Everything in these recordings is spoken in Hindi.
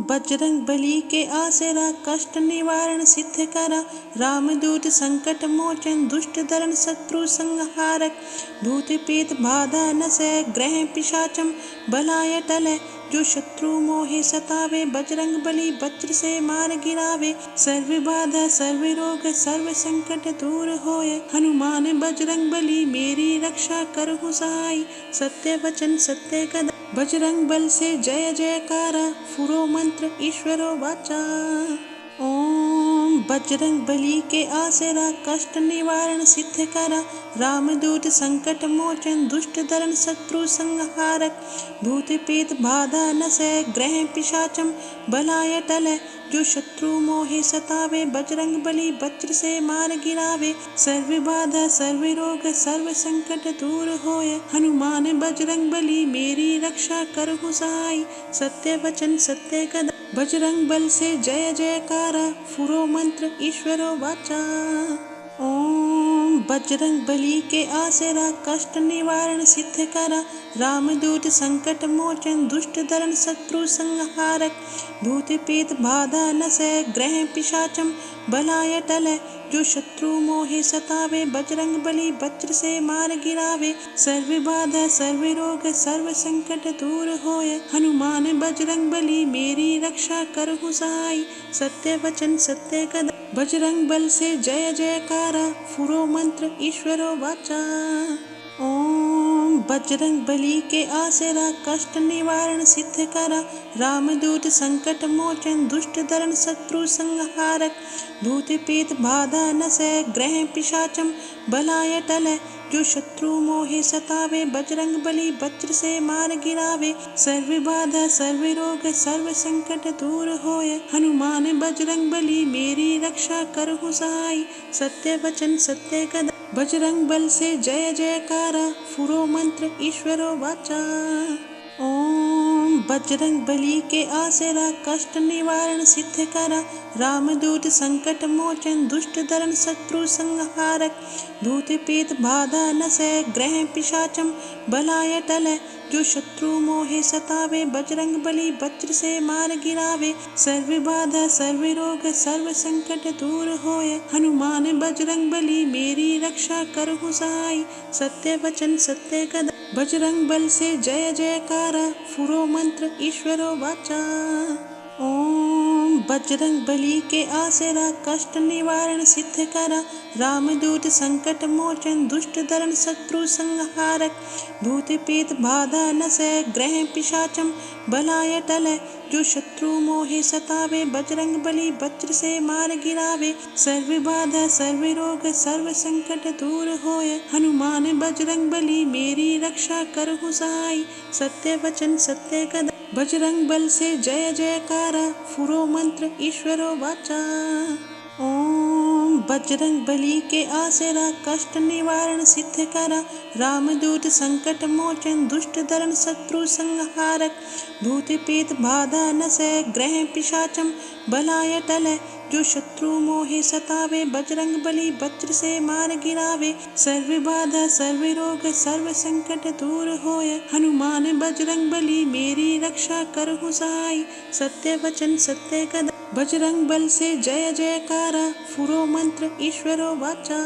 बजरंग बली के आसरा कष्ट निवारण सिद्ध करा। रामदूत संकट मोचन दुष्ट दरण शत्रु संहारक। भूत प्रेत बाधा नसै ग्रह पिशाचम बलाय टलै। जो शत्रु मोहे सतावे बजरंग बली वज्र से मार गिरावे। सर्व बाधा सर्व रोग सर्व संकट दूर होय। हनुमान बजरंग बली मेरी रक्षा करहु सहाय। सत्य वचन सत्य कदम बजरंग बल से जय जयकारा। फुरो मंत्र ईश्वरो वाचा। ओम बजरंग बली के आसरा कष्ट निवारण सिद्ध करा। रामदूत संकट मोचन दुष्ट दरण शत्रु संहारक। भूत प्रेत बाधा नसै ग्रह पिशाचम बलाय टलै। जो शत्रु मोहे सतावे बजरंग बली वज्र से मार गिरावे। सर्व बाधा सर्व रोग सर्व संकट दूर होय। हनुमान बजरंग बली मेरी रक्षा करहु सहाय। सत्य वचन सत्य कदम बजरंग बल से जय जयकारा। फुरो मंत्र ईश्वरो वाचा। ओम बजरंग बली के आसरा कष्ट निवारण सिद्ध करा। रामदूत संकट मोचन दुष्ट दरण शत्रु संहारक। भूत प्रेत बाधा नसै ग्रह पिशाचम बलाय टलै। जो शत्रु मोहे सतावे बजरंग बली वज्र से मार गिरावे। सर्व बाधा सर्व रोग सर्व संकट दूर होय। हनुमान बजरंग बली मेरी रक्षा करहु सहाय। सत्य वचन सत्य कदम बजरंग बल से जय जयकारा। फुरो मंत्र ईश्वरो वाचा। ओम बजरंग बली के आसरा कष्ट निवारण सिद्ध करा। रामदूत संकट मोचन दुष्ट दरण शत्रु संहारक। भूत प्रेत बाधा नसै ग्रह पिशाचम बलाय टलै। जो शत्रु मोहे सतावे बजरंग बली वज्र से मार गिरावे। सर्व बाधा सर्व रोग सर्व संकट दूर होय। हनुमान बजरंग बली मेरी रक्षा करहु सहाय। सत्य वचन सत्य कदम बजरंग बल से जय जयकारा। फुरो मंत्र ईश्वरो वाचा। ओम बजरंग बली के आसरा कष्ट निवारण सिद्ध करा। रामदूत संकट मोचन दुष्ट दरण शत्रु संहारक। भूत प्रेत बाधा नसै ग्रह पिशाचम बलाय टलै। जो शत्रु मोहे सतावे बजरंग बली वज्र से मार गिरावे। सर्व बाधा सर्व रोग सर्व संकट दूर होय। हनुमान बजरंग बली मेरी रक्षा करहु सहाय। सत्य वचन सत्य कदम बजरंग बल से जय जयकारा। फुरो मंत्र ईश्वरो वाचा। ओम बजरंग बली के आसरा कष्ट निवारण सिद्ध करा। रामदूत संकट मोचन दुष्ट दरण शत्रु संहारक। भूत प्रेत बाधा नसै ग्रह पिशाचम बलाय टलै। जो शत्रु मोहे सतावे बजरंग बली वज्र से मार गिरावे। सर्व बाधा सर्व रोग सर्व संकट दूर होय। हनुमान बजरंग बली मेरी रक्षा करहु सहाय। सत्य वचन सत्य कदम बजरंग बल से जय जयकारा। फुरो मंत्र ईश्वरो वाचा। ओम बजरंग बली के आसरा कष्ट निवारण सिद्ध करा। रामदूत संकट मोचन दुष्ट दरण शत्रु संहारक। भूत प्रेत बाधा नसै ग्रह पिशाचम बलाय टलै। जो शत्रु मोहे सतावे बजरंग बली वज्र से मार गिरावे। सर्व बाधा सर्व रोग सर्व संकट दूर होय। हनुमान बजरंग बली मेरी रक्षा करहु सहाय। सत्य वचन सत्य कदम बजरंग बल से जय जयकारा। फुरो मंत्र ईश्वरो वाचा।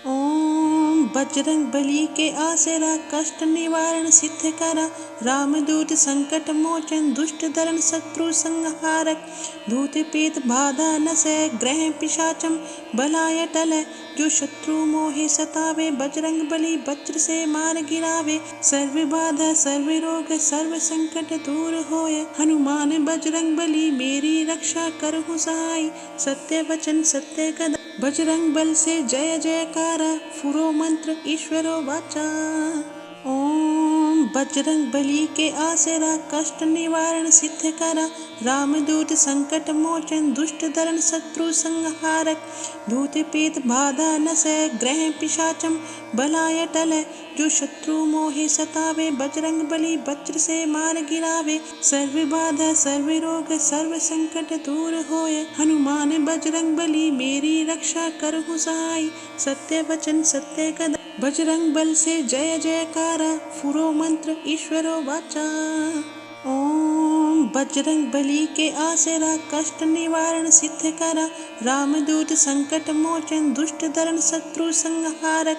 ओम बजरंग बली के आसरा कष्ट निवारण सिद्ध करा। रामदूत संकट मोचन दुष्ट दरण शत्रु संहारक। भूत प्रेत बाधा नसै ग्रह पिशाचम बलाय टलै। जो शत्रु मोहे सतावे बजरंग बली वज्र से मार गिरावे। सर्व बाधा सर्व रोग सर्व संकट दूर होय। हनुमान बजरंग बली मेरी रक्षा करहु सहाय। सत्य वचन सत्य कदम बजरंग बल से जय जयकारा। फुरो मंत्र ईश्वरो वाचा। ओम बजरंग बली के आसरा कष्ट निवारण सिद्ध करा। रामदूत संकट मोचन दुष्ट दरण शत्रु संहारक। भूत प्रेत बाधा नसै ग्रह पिशाचम बलाय टलै। जो शत्रु मोहे सतावे बजरंग बली वज्र से मार गिरावे। सर्व बाधा सर्व रोग सर्व संकट दूर होय। हनुमान बजरंग बली मेरी रक्षा करहु सहाय। सत्य वचन सत्य कदम बजरंग बल से जय जयकारा। फुरो मंत्र ईश्वरो वाचा। ओम बजरंग बली के आसरा कष्ट निवारण सिद्ध करा, रामदूत संकट मोचन दुष्ट दरण शत्रु संहारक,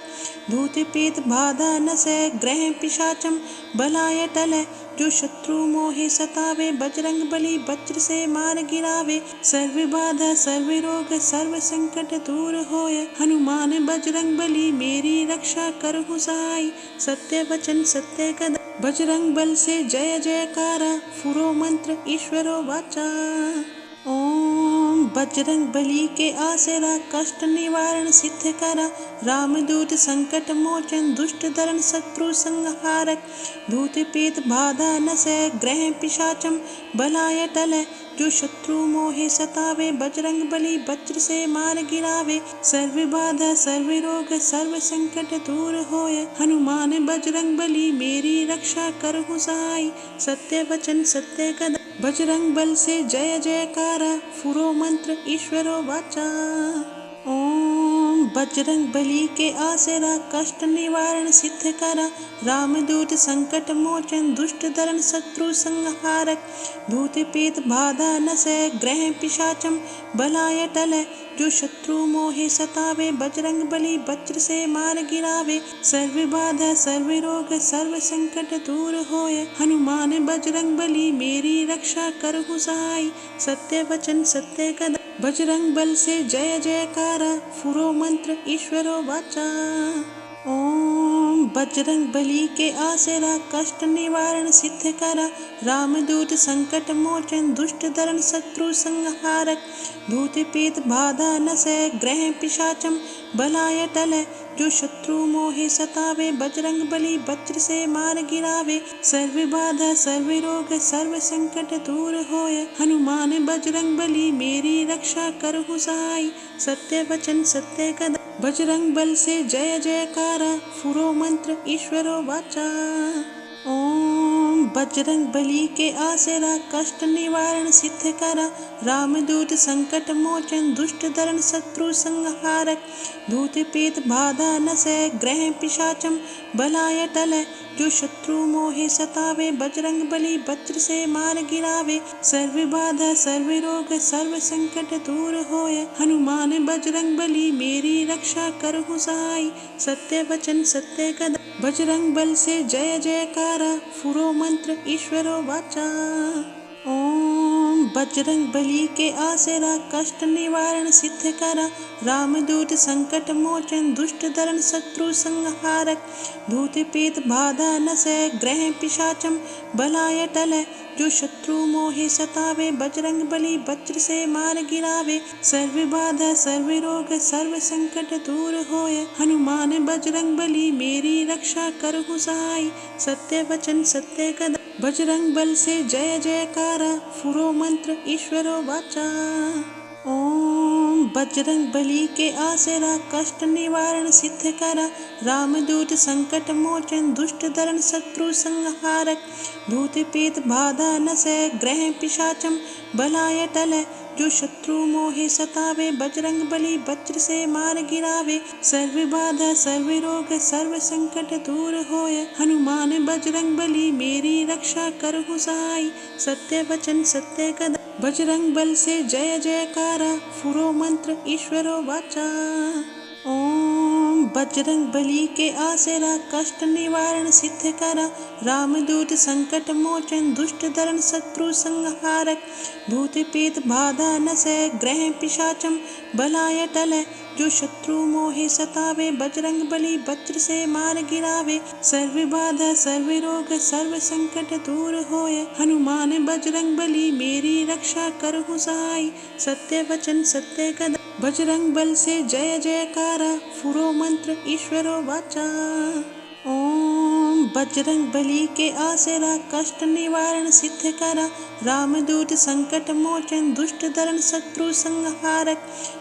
भूत प्रेत बाधा नसै ग्रह पिशाचम बलाय टलै, जो शत्रु मोहे सतावे बजरंग बली वज्र से मार गिरावे, सर्व बाधा सर्व रोग सर्व संकट दूर होय, हनुमान बजरंग बली मेरी रक्षा करहु सहाय, सत्य वचन सत्य कदम बजरंग बल से जय जयकारा, फुरो मंत्र ईश्वरो वाचा। ओम बजरंग बली के आसरा कष्ट निवारण सिद्ध करा, रामदूत संकट मोचन दुष्ट दरण शत्रु संहारक, भूत प्रेत बाधा नसै ग्रह पिशाचम बलाय टलै, जो शत्रु मोहे सतावे बजरंग बली वज्र से मार गिरावे, सर्व बाधा सर्व रोग सर्व संकट दूर होय, हनुमान बजरंग बली मेरी रक्षा करहु सहाय, सत्य वचन सत्य कदम बजरंग बल से जय जयकारा, फुरो मंत्र ईश्वरो वाचा। ओम बजरंग बली के आसरा कष्ट निवारण सिद्ध करा, रामदूत संकट मोचन दुष्ट दरण शत्रु संहारक, भूत प्रेत बाधा नसै ग्रह पिशाचम बलाय टलै, जो शत्रु मोहे सतावे बजरंग बली वज्र से मार गिरावे, सर्व बाधा सर्व रोग सर्व संकट दूर होय, हनुमान बजरंग बली मेरी रक्षा करहु सहाय, सत्य वचन सत्य कदम बजरंग बल से जय जयकारा, फुरो मंत्र ईश्वरो वाचा। ओम बजरंग बली के आसरा कष्ट निवारण सिद्ध करा, रामदूत संकट मोचन दुष्ट दरण शत्रु संहारक, भूत प्रेत बाधा नसै ग्रह पिशाचम बलाय टलै, जो शत्रु मोहे सतावे बजरंग बली वज्र से मार गिरावे, सर्व बाधा सर्व रोग सर्व संकट दूर होय, हनुमान बजरंग बली मेरी रक्षा करहु सहाय, सत्य वचन सत्य कदम बजरंग बल से जय जयकारा, फुरो मंत्र ईश्वरो वाचा। ओम बजरंग बली के आसरा कष्ट निवारण सिद्ध करा, रामदूत संकट मोचन दुष्ट दरण शत्रु संहारक, भूत प्रेत बाधा नसै ग्रह पिशाचम बलाय टलै, जो शत्रु मोहे सतावे बजरंग बली वज्र से मार गिरावे, सर्व बाधा सर्व रोग सर्व संकट दूर होय, हनुमान बजरंग बली मेरी रक्षा करहु सहाय, सत्य वचन सत्य कदम बजरंग बल से जय जयकारा, फुरो मंत्र ईश्वरो वाचा। ओम बजरंग बली के आसरा कष्ट निवारण सिद्ध करा, रामदूत संकट मोचन दुष्ट दरण शत्रु संहारक, भूत प्रेत बाधा नसै ग्रह पिशाचम बलाय टलै, जो शत्रु मोहे सतावे बजरंग बली वज्र से मार गिरावे, सर्व बाधा सर्व रोग सर्व संकट दूर होय, हनुमान बजरंग बली मेरी रक्षा करहु सहाय, सत्य वचन सत्य कदम बजरंग बल से जय जयकारा, फुरो मंत्र ईश्वरो वाचा। ओम बजरंग बली के आसरा कष्ट निवारण सिद्ध करा, रामदूत संकट मोचन दुष्ट दरण शत्रु संहारक, भूत प्रेत बाधा नसै ग्रह पिशाचम बलाय टलै, जो शत्रु मोहे सतावे बजरंग बली वज्र से मार गिरावे, सर्व बाधा सर्व रोग सर्व संकट दूर होय, हनुमान बजरंग बली मेरी रक्षा करहु सहाय, सत्य वचन सत्य कदम बजरंग बल से जय जयकारा, फुरो मंत्र ईश्वरो वाचा। ओम बजरंग बली के आसरा कष्ट निवारण सिद्ध करा, रामदूत संकट मोचन दुष्ट दरण शत्रु संहारक, भूत प्रेत बाधा नसै ग्रह पिशाचम बलाय टलै, जो शत्रु मोहे सतावे बजरंग बली वज्र से मार गिरावे, सर्व बाधा सर्व रोग सर्व संकट दूर होय, हनुमान बजरंग बली मेरी रक्षा करहु सहाय, सत्य वचन सत्य कदम बजरंग बल से जय जयकारा, फुरो मंत्र ईश्वरो वाचा। ओम बजरंग बली के आसरा कष्ट निवारण सिद्ध करा, रामदूत संकट मोचन दुष्ट दरण शत्रु संहारक,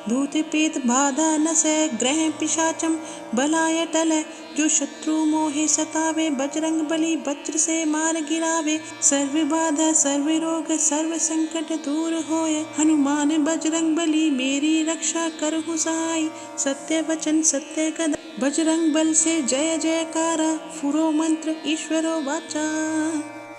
भूत प्रेत बाधा नसै ग्रह पिशाचम बलाय टलै, जो शत्रु मोहे सतावे बजरंग बली वज्र से मार गिरावे, सर्व बाधा सर्व रोग सर्व संकट दूर होय, हनुमान बजरंग बली मेरी रक्षा करहु सहाय, सत्य वचन सत्य कदम बजरंग बल से जय जयकारा, फुरो मंत्र ईश्वरो वाचा।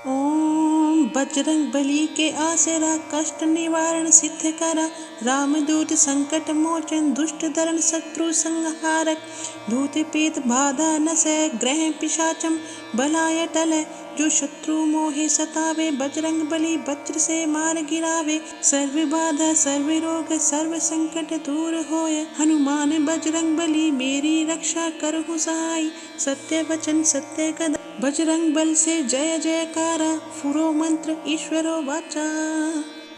ओम बजरंग बली के आसरा कष्ट निवारण सिद्ध करा। रामदूत संकट मोचन दुष्ट दरण शत्रु संहारक। भूत प्रेत बाधा नसै ग्रह पिशाचम बलाय टलै। जो शत्रु मोहे सतावे बजरंग बली वज्र से मार गिरावे। सर्व बाधा सर्व रोग सर्व संकट दूर होय। हनुमान बजरंग बली मेरी रक्षा करहु सहाय। सत्य वचन सत्य कदम बजरंग बल से जय जयकारा। फुरो मंत्र ईश्वरो वाचा।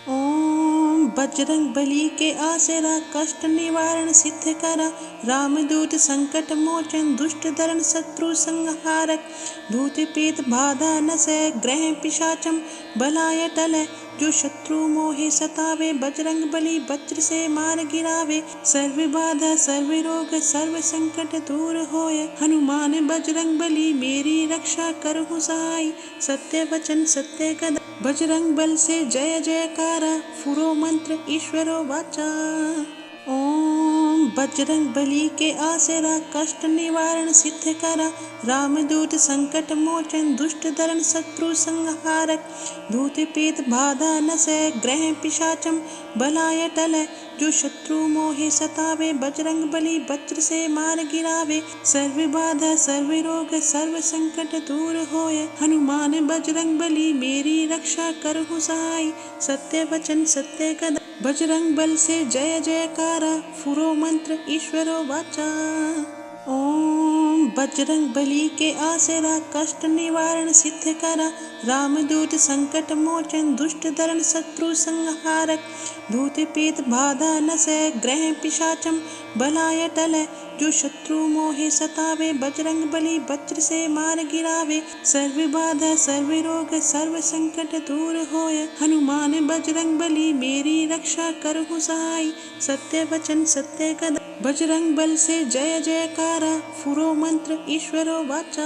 ओम बजरंग बली के आसरा कष्ट निवारण सिद्ध करा। रामदूत संकट मोचन दुष्ट दरण शत्रु संहारक। भूत प्रेत बाधा नसै ग्रह पिशाचम बलाय टलै। जो शत्रु मोहे सतावे बजरंग बली वज्र से मार गिरावे। सर्व बाधा सर्व रोग सर्व संकट दूर होय। हनुमान बजरंग बली मेरी रक्षा करहु सहाय। सत्य वचन सत्य कदम बजरंग बल से जय जयकारा। फुरो मंत्र ईश्वरो वाचा। ओम बजरंग बली के आसरा कष्ट निवारण सिद्ध करा। रामदूत संकट मोचन दुष्ट दरण शत्रु संहारक। भूत प्रेत बाधा नसै ग्रह पिशाचम बलाय टलै। जो शत्रु मोहे सतावे बजरंग बली वज्र से मार गिरावे। सर्व बाधा सर्व रोग सर्व संकट दूर होय। हनुमान बजरंग बली मेरी रक्षा करहु सहाय। सत्य वचन सत्य कदम बजरंग बल से जय जयकारा। फुरो मंत्र ईश्वरो वाचा। ओम बजरंग बली के आसरा कष्ट निवारण सिद्ध करा। रामदूत संकट मोचन दुष्ट दरण शत्रु संहारक। भूत प्रेत बाधा नसै ग्रह पिशाचम बलाय टलै। जो शत्रु मोहे सतावे बजरंग बली वज्र से मार गिरावे। सर्व बाधा सर्व रोग सर्व संकट दूर होय। हनुमान बजरंग बली मेरी रक्षा करहु सहाय। सत्य वचन सत्य कदम बजरंग बल से जय जयकारा। फुरो मंत्र ईश्वरो वाचा।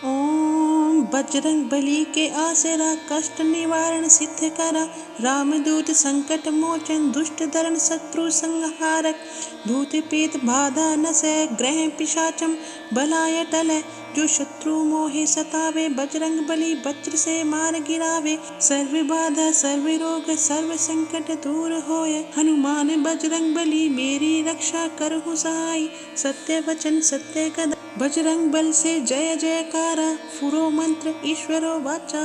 ओम बजरंग बली के आसरा कष्ट निवारण सिद्ध करा। रामदूत संकट मोचन दुष्ट दरण शत्रु संहारक। भूत प्रेत बाधा नसै ग्रह पिशाचम बलाय टलै। जो शत्रु मोहे सतावे बजरंग बली वज्र से मार गिरावे। सर्व बाधा सर्व रोग सर्व संकट दूर होय। हनुमान बजरंग बली मेरी रक्षा करहु सहाय। सत्य वचन सत्य कदम बजरंग बल से जय जयकारा। फुरो मंत्र ईश्वरो वाचा।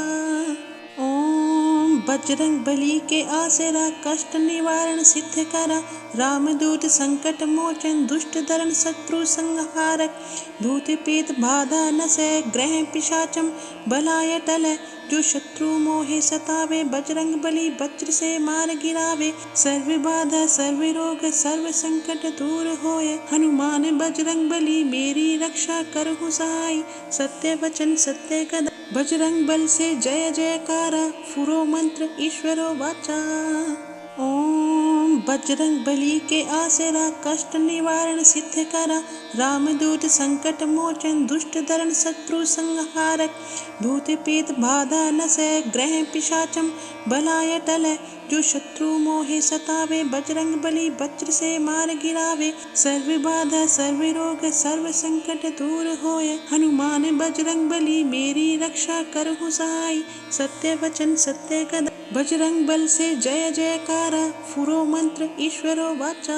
ओम बजरंग बली के आसरा कष्ट निवारण सिद्ध करा। रामदूत संकट मोचन दुष्ट दरण शत्रु संहारक। भूत प्रेत बाधा नसै ग्रह पिशाचम बलाय टलै। जो शत्रु मोहे सतावे बजरंग बली वज्र से मार गिरावे। सर्व बाधा सर्व रोग सर्व संकट दूर होय। हनुमान बजरंग बली मेरी रक्षा करहु सहाय। सत्य वचन सत्य कदम बजरंग बल से जय जयकारा। फुरो मंत्र ईश्वरो वाचा। ओम बजरंग बली के आसरा कष्ट निवारण सिद्ध करा। रामदूत संकट मोचन दुष्ट दरण शत्रु संहारक। भूत प्रेत बाधा नसै ग्रह पिशाचम बलाय टलै। जो शत्रु मोहे सतावे बजरंग बली वज्र से मार गिरावे। सर्व बाधा सर्व रोग सर्व संकट दूर होय। हनुमान बजरंग बली मेरी रक्षा करहु सहाय। सत्य वचन सत्य कदम बजरंग बल से जय जयकारा। फुरो मंत्र ईश्वरो वाचा।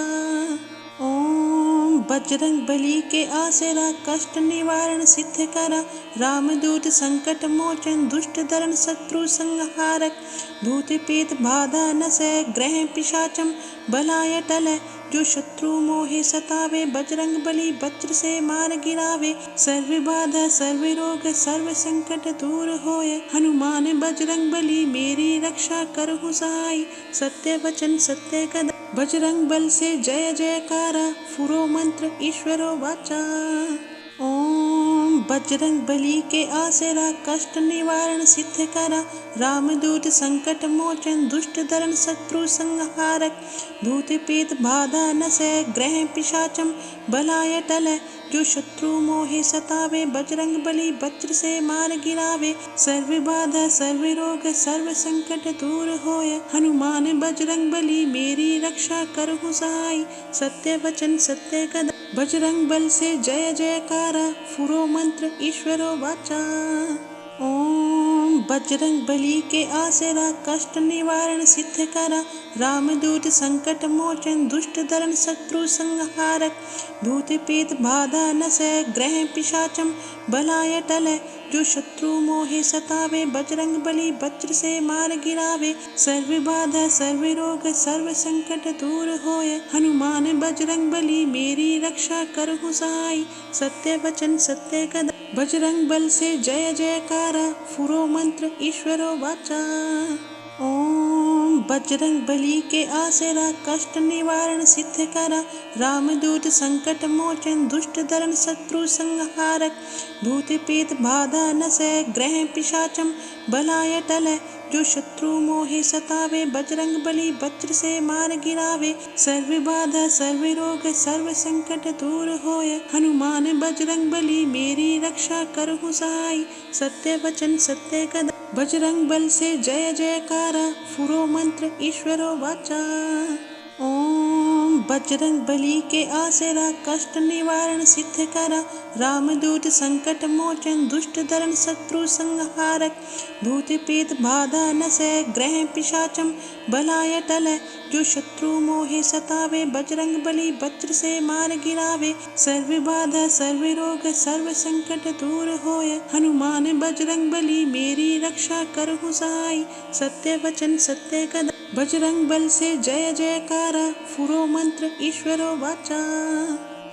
ओम बजरंग बली के आसरा कष्ट निवारण सिद्ध करा। रामदूत संकट मोचन दुष्ट दरण शत्रु संहारक। भूत प्रेत बाधा नसै ग्रह पिशाचम बलाय टलै। जो शत्रु मोहे सतावे बजरंग बली वज्र से मार गिरावे। सर्व बाधा सर्व रोग सर्व संकट दूर होय। हनुमान बजरंग बली मेरी रक्षा करहु सहाय। सत्य वचन सत्य कदम बजरंग बल से जय जयकारा। फुरो मंत्र ईश्वरो वाचा। ओम बजरंग बली के आसरा कष्ट निवारण सिद्ध करा। रामदूत संकट मोचन दुष्ट दरण शत्रु संहारक। भूत प्रेत बाधा नसै ग्रह पिशाचम बलाय टलै। जो शत्रु मोहे सतावे बजरंग बली वज्र से मार गिरावे। सर्व बाधा सर्व रोग सर्व संकट दूर होय। हनुमान बजरंग बली मेरी रक्षा करहु सहाय। सत्य वचन सत्य कदम बजरंग बल से जय जयकारा। फुरो मंत्र ईश्वरो वाचा। ओम बजरंग बली के आसरा कष्ट निवारण सिद्ध करा, रामदूत संकट मोचन दुष्ट दरण शत्रु संहारक, भूत प्रेत बाधा नसै ग्रह पिशाचम बलाय टलै, जो शत्रु मोहे सतावे बजरंग बली वज्र से मार गिरावे, सर्व बाधा सर्व रोग सर्व संकट दूर होय, हनुमान बजरंग बली मेरी रक्षा करहु सहाय, सत्य वचन सत्य कदम बजरंग बल से जय जयकारा, फुरो मंत्र ईश्वरो वाचा। ओम बजरंग बली के आसरा कष्ट निवारण सिद्ध करा, रामदूत संकट मोचन दुष्ट दरण शत्रु संहारक, भूत प्रेत बाधा नसै ग्रह पिशाचम बलाय टलै, जो शत्रु मोहे सतावे बजरंग बली वज्र से मार गिरावे, सर्व बाधा सर्व रोग सर्व संकट दूर होय, हनुमान बजरंग बली मेरी रक्षा करहु सहाय, सत्य वचन सत्य कदम बजरंग बल से जय जयकारा, फुरो मंत्र ईश्वरो वाचा। ओम बजरंग बली के आसरा कष्ट निवारण सिद्ध करा, रामदूत संकट मोचन दुष्ट दरण शत्रु संहारक, भूत प्रेत बाधा नसै ग्रह पिशाचम बलाय टलै, जो शत्रु मोहे सतावे बजरंग बली वज्र से मार गिरावे, सर्व बाधा सर्व रोग सर्व संकट दूर होय, हनुमान बजरंग बली मेरी रक्षा करहु सहाय, सत्य वचन सत्य कदम बजरंग बल से जय जयकारा, फुरो मंत्र ईश्वरो वाचा।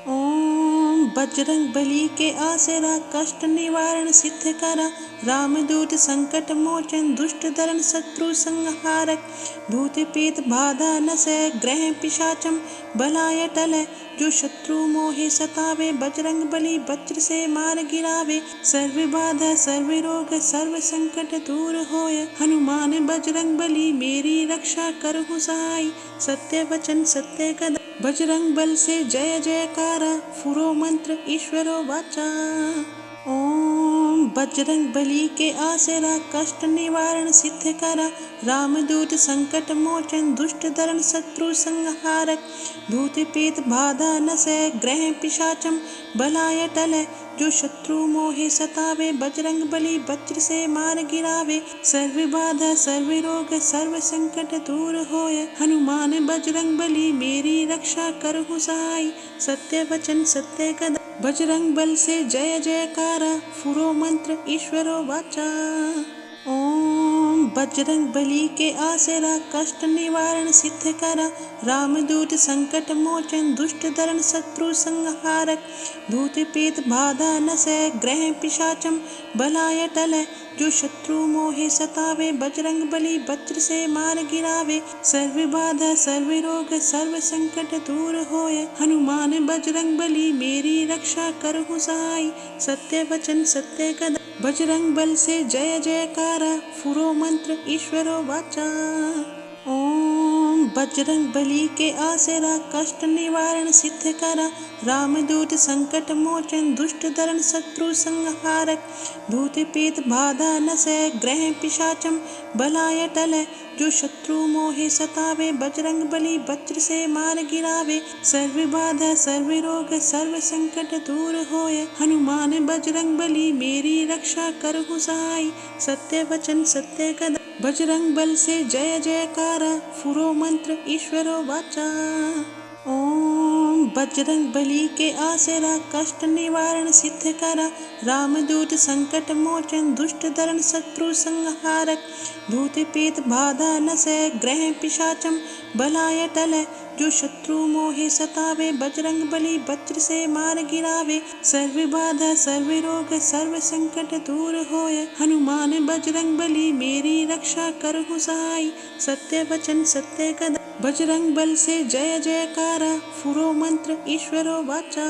ओम बजरंग बली के आसरा कष्ट निवारण सिद्ध करा, रामदूत संकट मोचन दुष्ट दरण शत्रु संहारक, भूत प्रेत बाधा नसै ग्रह पिशाचम बलाय टलै, जो शत्रु मोहे सतावे बजरंग बली वज्र से मार गिरावे, सर्व बाधा सर्व रोग सर्व संकट दूर होय, हनुमान बजरंग बली मेरी रक्षा करहु सहाय, सत्य वचन सत्य कदम बजरंग बल से जय जयकारा, फुरो मंत्र ईश्वरो वाचा। ओम बजरंग बली के आसरा कष्ट निवारण सिद्ध करा, रामदूत संकट मोचन दुष्ट दरण शत्रु संहारक, भूत प्रेत बाधा नसै ग्रह पिशाचम बलाय टलै, जो शत्रु मोहे सतावे बजरंग बली वज्र से मार गिरावे, सर्व बाधा सर्व रोग सर्व संकट दूर होय, हनुमान बजरंग बली मेरी रक्षा करहु सहाय, सत्य वचन सत्य कदम बजरंग बल से जय जयकारा, फुरो मंत्र ईश्वरो वाचा। ओम बजरंग बली के आसरा कष्ट निवारण सिद्ध करा, रामदूत संकट मोचन दुष्ट दरण शत्रु संहारक, भूत प्रेत बाधा नसै ग्रह पिशाचम बलाय टलै, जो शत्रु मोहे सतावे बजरंग बली वज्र से मार गिरावे, सर्व बाधा सर्व रोग सर्व संकट दूर होय, हनुमान बजरंग बली मेरी रक्षा करहु सहाय, सत्य वचन सत्य कदम बजरंग बल से जय जयकारा, फुरो मंत्र ईश्वरो वाचा। ओम बजरंग बली के आसरा कष्ट निवारण सिद्ध करा, रामदूत संकट मोचन दुष्ट दरण शत्रु संहारक, भूत प्रेत बाधा नसै ग्रह पिशाचम बलाय टलै, जो शत्रु मोहे सतावे बजरंग बली वज्र से मार गिरावे, सर्व बाधा सर्व रोग सर्व संकट दूर होय, हनुमान बजरंग बली मेरी रक्षा करहु सहाय, सत्य वचन सत्य कदम बजरंग बल से जय जयकारा, फुरो मंत्र ईश्वरो वाचा। ओम बजरंग बली के आसरा कष्ट निवारण सिद्ध करा, रामदूत संकट मोचन दुष्ट दरण शत्रु संहारक, भूत प्रेत बाधा नसै ग्रह पिशाचम बलाय टलै, जो शत्रु मोहे सतावे बजरंग बली वज्र से मार गिरावे, सर्व बाधा सर्व रोग सर्व संकट दूर होय, हनुमान बजरंग बली मेरी रक्षा करहु सहाय, सत्य वचन सत्य कदम बजरंग बल से जय जयकारा, फुरो मंत्र ईश्वरो वाचा।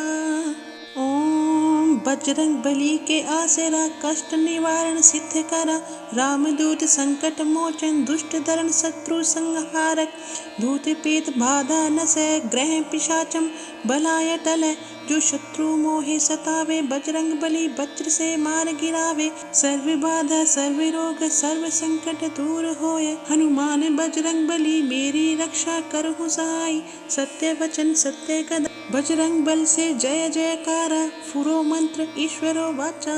ओम बजरंग बली के आसरा कष्ट निवारण सिद्ध करा, रामदूत संकट मोचन दुष्ट दरण शत्रु संहारक, भूत प्रेत बाधा नसै ग्रह पिशाचम बलाय टलै, जो शत्रु मोहे सतावे बजरंग बली वज्र से मार गिरावे, सर्व बाधा सर्व रोग सर्व संकट दूर होय, हनुमान बजरंग बली मेरी रक्षा करहु सहाय, सत्य वचन सत्य कदम बजरंग बल से जय जयकारा, फुरो मंत्र ईश्वरो वाचा।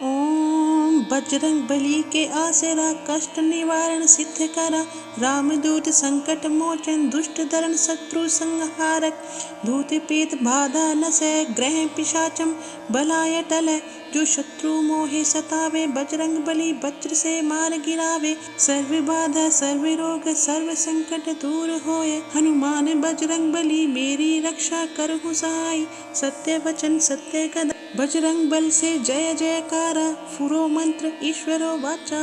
ओम बजरंग बली के आसरा कष्ट निवारण सिद्ध करा, रामदूत संकट मोचन दुष्ट दरण शत्रु संहारक, भूत प्रेत बाधा नसै ग्रह पिशाचम बलाय टलै, जो शत्रु मोहे सतावे बजरंग बली वज्र से मार गिरावे, सर्व बाधा सर्व रोग सर्व संकट दूर होए, हनुमान बजरंग बली मेरी रक्षा करहु सहाय, सत्य वचन सत्य कदम बजरंग बल से जय जयकारा, फुरो मंत्र ईश्वरो वाचा।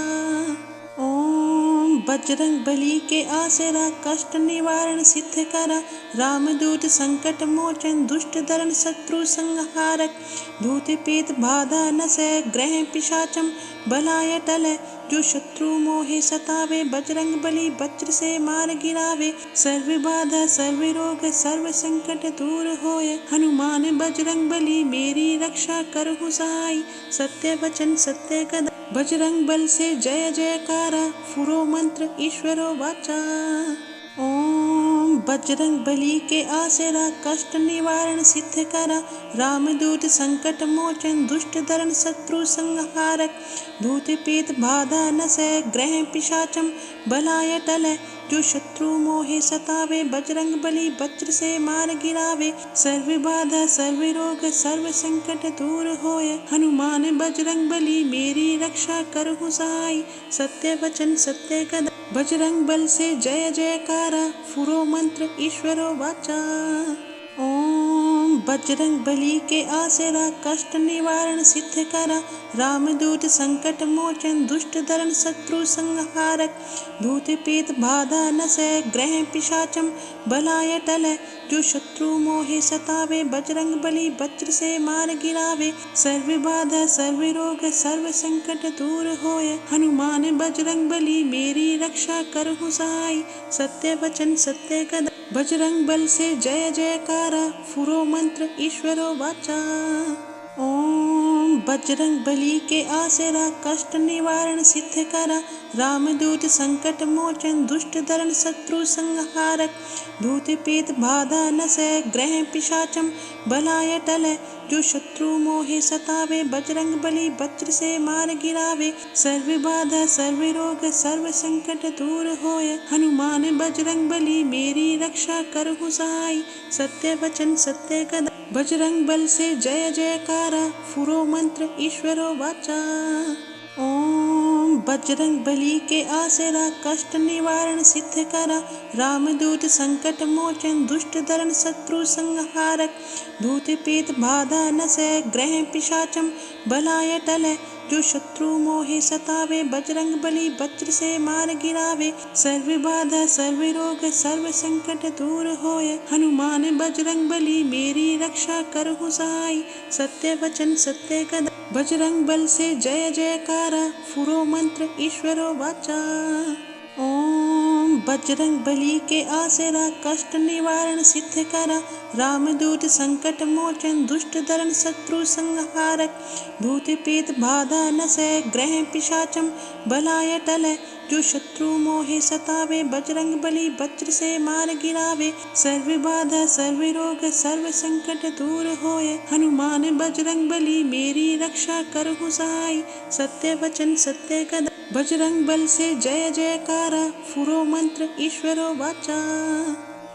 ओम बजरंग बली के आसरा कष्ट निवारण सिद्ध करा, रामदूत संकट मोचन दुष्ट दरण शत्रु संहारक, भूत प्रेत बाधा नसै ग्रह पिशाचम बलाय टलै, जो शत्रु मोहे सतावे बजरंग बली वज्र से मार गिरावे, सर्व बाधा सर्व रोग सर्व संकट दूर होए, हनुमान बजरंग बली मेरी रक्षा करहु सहाय, सत्य वचन सत्य कदम बजरंग बल से जय जयकारा, फुरो मंत्र ईश्वरो वाचा। ओम बजरंग बली के आसरा कष्ट निवारण सिद्ध करा, रामदूत संकट मोचन दुष्ट दरण शत्रु संहारक, भूत प्रेत बाधा नसै ग्रह पिशाचम बलाय टलै, जो शत्रु मोहे सतावे बजरंग बली वज्र से मार गिरावे, सर्व बाधा सर्व रोग सर्व संकट दूर होए, हनुमान बजरंग बली मेरी रक्षा करहु सहाय, सत्य वचन सत्य कदम बजरंग बल से जय जयकारा, फुरो मंत्र ईश्वरो वाचा। ओम बजरंग बली के आसरा कष्ट निवारण सिद्ध करा, रामदूत संकट मोचन दुष्ट दरण शत्रु संहारक, भूत प्रेत बाधा नसै ग्रह पिशाचम बलाय टलै, जो शत्रु मोहे सतावे बजरंग बली वज्र से मार गिरावे, सर्व बाधा सर्व रोग सर्व संकट दूर होए, हनुमान बजरंग बली मेरी रक्षा करहु सहाय, सत्य वचन सत्य कदम बजरंग बल से जय जयकारा, फुरो मंत्र ईश्वरो वाचा। ओम बजरंग बली के आसरा कष्ट निवारण सिद्ध करा, रामदूत संकट मोचन दुष्ट दरण शत्रु संहारक, भूत प्रेत बाधा नसै ग्रह पिशाचम बलाय टलै, जो शत्रु मोहे सतावे बजरंग बली वज्र से मार गिरावे, सर्व बाधा सर्व रोग सर्व संकट दूर होए, हनुमान बजरंग बली मेरी रक्षा करहु सहाय, सत्य वचन सत्य कदम बजरंग बल से जय जयकारा, फुरो मंत्र ईश्वरो वाचा। ओम बजरंग बली के आसरा कष्ट निवारण सिद्ध करा, रामदूत संकट मोचन दुष्ट दरण शत्रु संहारक, भूत प्रेत बाधा नसै ग्रह पिशाचम बलाय टलै, जो शत्रु मोहे सतावे बजरंग बली वज्र से मार गिरावे, सर्व बाधा सर्व रोग सर्व संकट दूर होए, हनुमान बजरंग बली मेरी रक्षा करहु सहाय, सत्य वचन सत्य कदम बजरंग बल से जय जयकारा, फुरो मंत्र ईश्वरो वाचा। ओम बजरंग बली के आसरा कष्ट निवारण सिद्ध करा, रामदूत संकट मोचन दुष्ट दरण शत्रु संहारक, भूत प्रेत बाधा नसै ग्रह पिशाचम बलाय टलै, जो शत्रु मोहे सतावे बजरंग बली वज्र से मार गिरावे, सर्व बाधा सर्व रोग सर्व संकट दूर होए, हनुमान बजरंग बली मेरी रक्षा करहु सहाय, सत्य वचन सत्य कदम बजरंग बल से जय जयकारा, फुरो मंत्र ईश्वरो वाचा।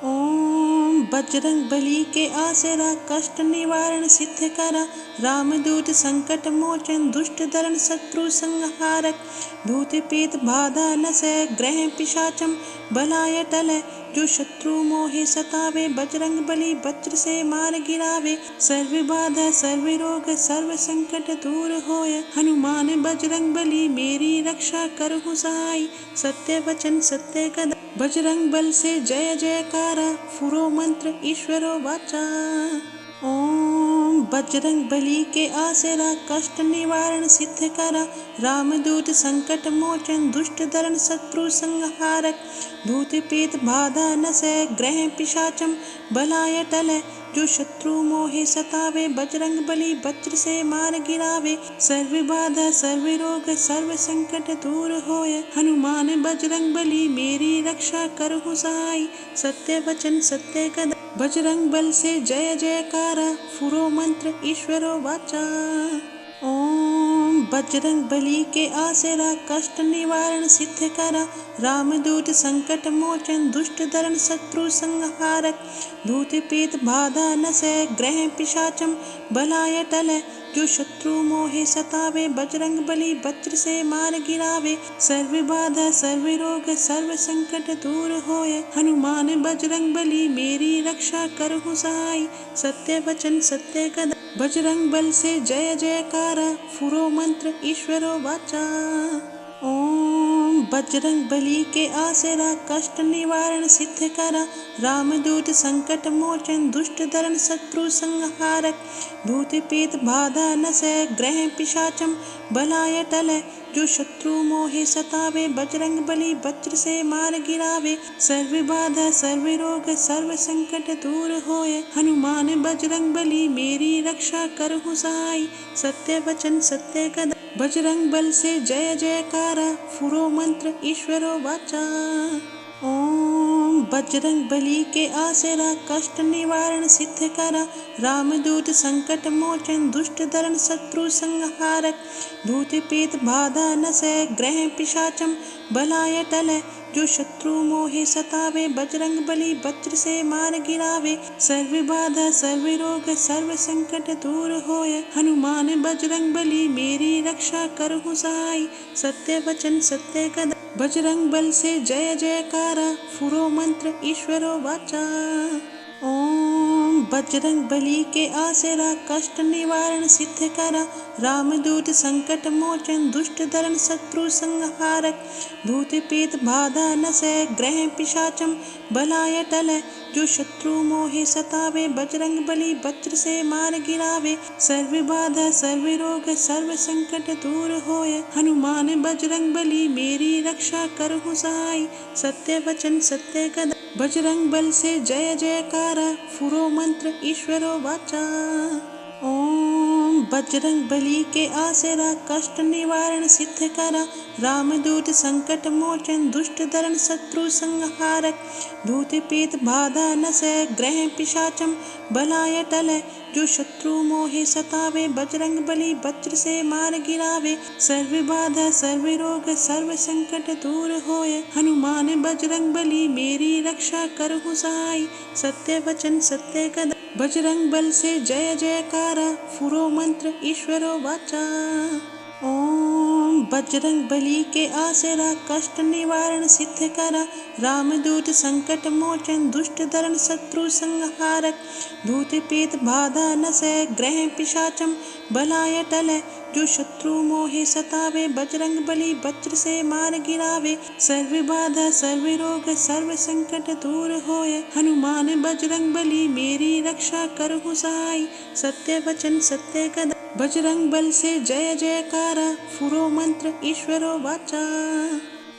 ओम बजरंग बली के आसरा कष्ट निवारण सिद्ध करा, रामदूत संकट मोचन दुष्ट दरण शत्रु संहारक, भूत प्रेत बाधा नसै ग्रह पिशाचम बलाय टलै, जो शत्रु मोहे सतावे बजरंग बली वज्र से मार गिरावे, सर्व बाधा सर्व रोग सर्व संकट दूर होए, हनुमान बजरंग बली मेरी रक्षा करहु सहाय, सत्य वचन सत्य कदम बजरंग बल से जय जयकारा, फुरो मंत्र ईश्वरो वाचा। ओम बजरंग बली के आसरा कष्ट निवारण सिद्ध करा, रामदूत संकट मोचन दुष्ट दरण शत्रु संहारक, भूत प्रेत बाधा नसै ग्रह पिशाचम बलाय टलै, जो शत्रु मोहे सतावे बजरंग बली वज्र से मार गिरावे, सर्व बाधा सर्व रोग सर्व संकट दूर होए, हनुमान बजरंग बली मेरी रक्षा करहु सहाय, सत्य वचन सत्य कदम बजरंग बल से जय जयकारा, फुरो मंत्र ईश्वरो वाचा। ओम बजरंग बली के आसरा कष्ट निवारण सिद्ध करा, रामदूत संकट मोचन दुष्ट दरण शत्रु संहारक, भूत प्रेत बाधा नसै ग्रह पिशाचम बलाय टलै, जो शत्रु मोहे सतावे बजरंग बली वज्र से मार गिरावे, सर्व बाधा सर्व रोग सर्व संकट दूर होए, हनुमान बजरंग बली मेरी रक्षा करहु सहाय, सत्य वचन सत्य कदम बजरंग बल से जय जयकारा, फुरो मंत्र ईश्वरो वाचा। ओम बजरंग बली के आसरा कष्ट निवारण सिद्ध करा, रामदूत संकट मोचन दुष्ट दरण शत्रु संहारक, भूत प्रेत बाधा नसै ग्रह पिशाचम बलाय टलै, जो शत्रु मोहे सतावे बजरंग बली वज्र से मार गिरावे, सर्व बाधा सर्व रोग सर्व संकट दूर होए, हनुमान बजरंग बली मेरी रक्षा करहु सहाय, सत्य वचन सत्य कदम बजरंग बल से जय जयकारा, फुरो मंत्र ईश्वरो वाचा। ओम बजरंग बली के आसरा कष्ट निवारण सिद्ध करा, रामदूत संकट मोचन दुष्ट दरण शत्रु संहारक, भूत प्रेत बाधा नसै ग्रह पिशाचम बलाय टलै, जो शत्रु मोहे सतावे बजरंग बली वज्र से मार गिरावे, सर्व बाधा सर्व रोग सर्व संकट दूर होए, हनुमान बजरंग बली मेरी रक्षा करहु सहाय, सत्य वचन सत्य कदम बजरंग बल से जय जयकारा, फुरो मंत्र ईश्वरो वाचा। ओम बजरंग बली के आसरा कष्ट निवारण सिद्ध करा, रामदूत संकट मोचन दुष्ट दरण शत्रु संहारक, भूत प्रेत बाधा नसै ग्रह पिशाचम बलाय टलै, जो शत्रु मोहे सतावे बजरंग बली वज्र से मार गिरावे, सर्व बाधा सर्व रोग सर्व संकट दूर होए, हनुमान बजरंग बली मेरी रक्षा करहु सहाय, सत्य वचन सत्य कदम बजरंग बल से जय जयकारा, फुरो मंत्र ईश्वरो वाचा। ओम बजरंग बली के आसरा कष्ट निवारण सिद्ध करा, रामदूत संकट मोचन दुष्ट दरण शत्रु संहारक, भूत प्रेत बाधा नसै ग्रह पिशाचम बलाय टलै, जो शत्रु मोहे सतावे बजरंग बली वज्र से मार गिरावे, सर्व बाधा सर्व रोग सर्व संकट दूर होए, हनुमान बजरंग बली मेरी रक्षा करहु सहाय, सत्य वचन सत्य कदम बजरंग बल से जय जयकारा, फुरो मंत्र ईश्वरो वाचा। ओम बजरंग बली के आसरा कष्ट निवारण सिद्ध करा, रामदूत संकट मोचन दुष्ट दरण शत्रु संहारक, भूत प्रेत बाधा नसै ग्रह पिशाचम बलाय टलै, जो शत्रु मोहे सतावे बजरंग बली वज्र से मार गिरावे, सर्व बाधा सर्व रोग सर्व संकट दूर होए, हनुमान बजरंग बली मेरी रक्षा करहु सहाय, सत्य वचन सत्य कदम बजरंग बल से जय जयकारा, फुरो मंत्र ईश्वरो वाचा।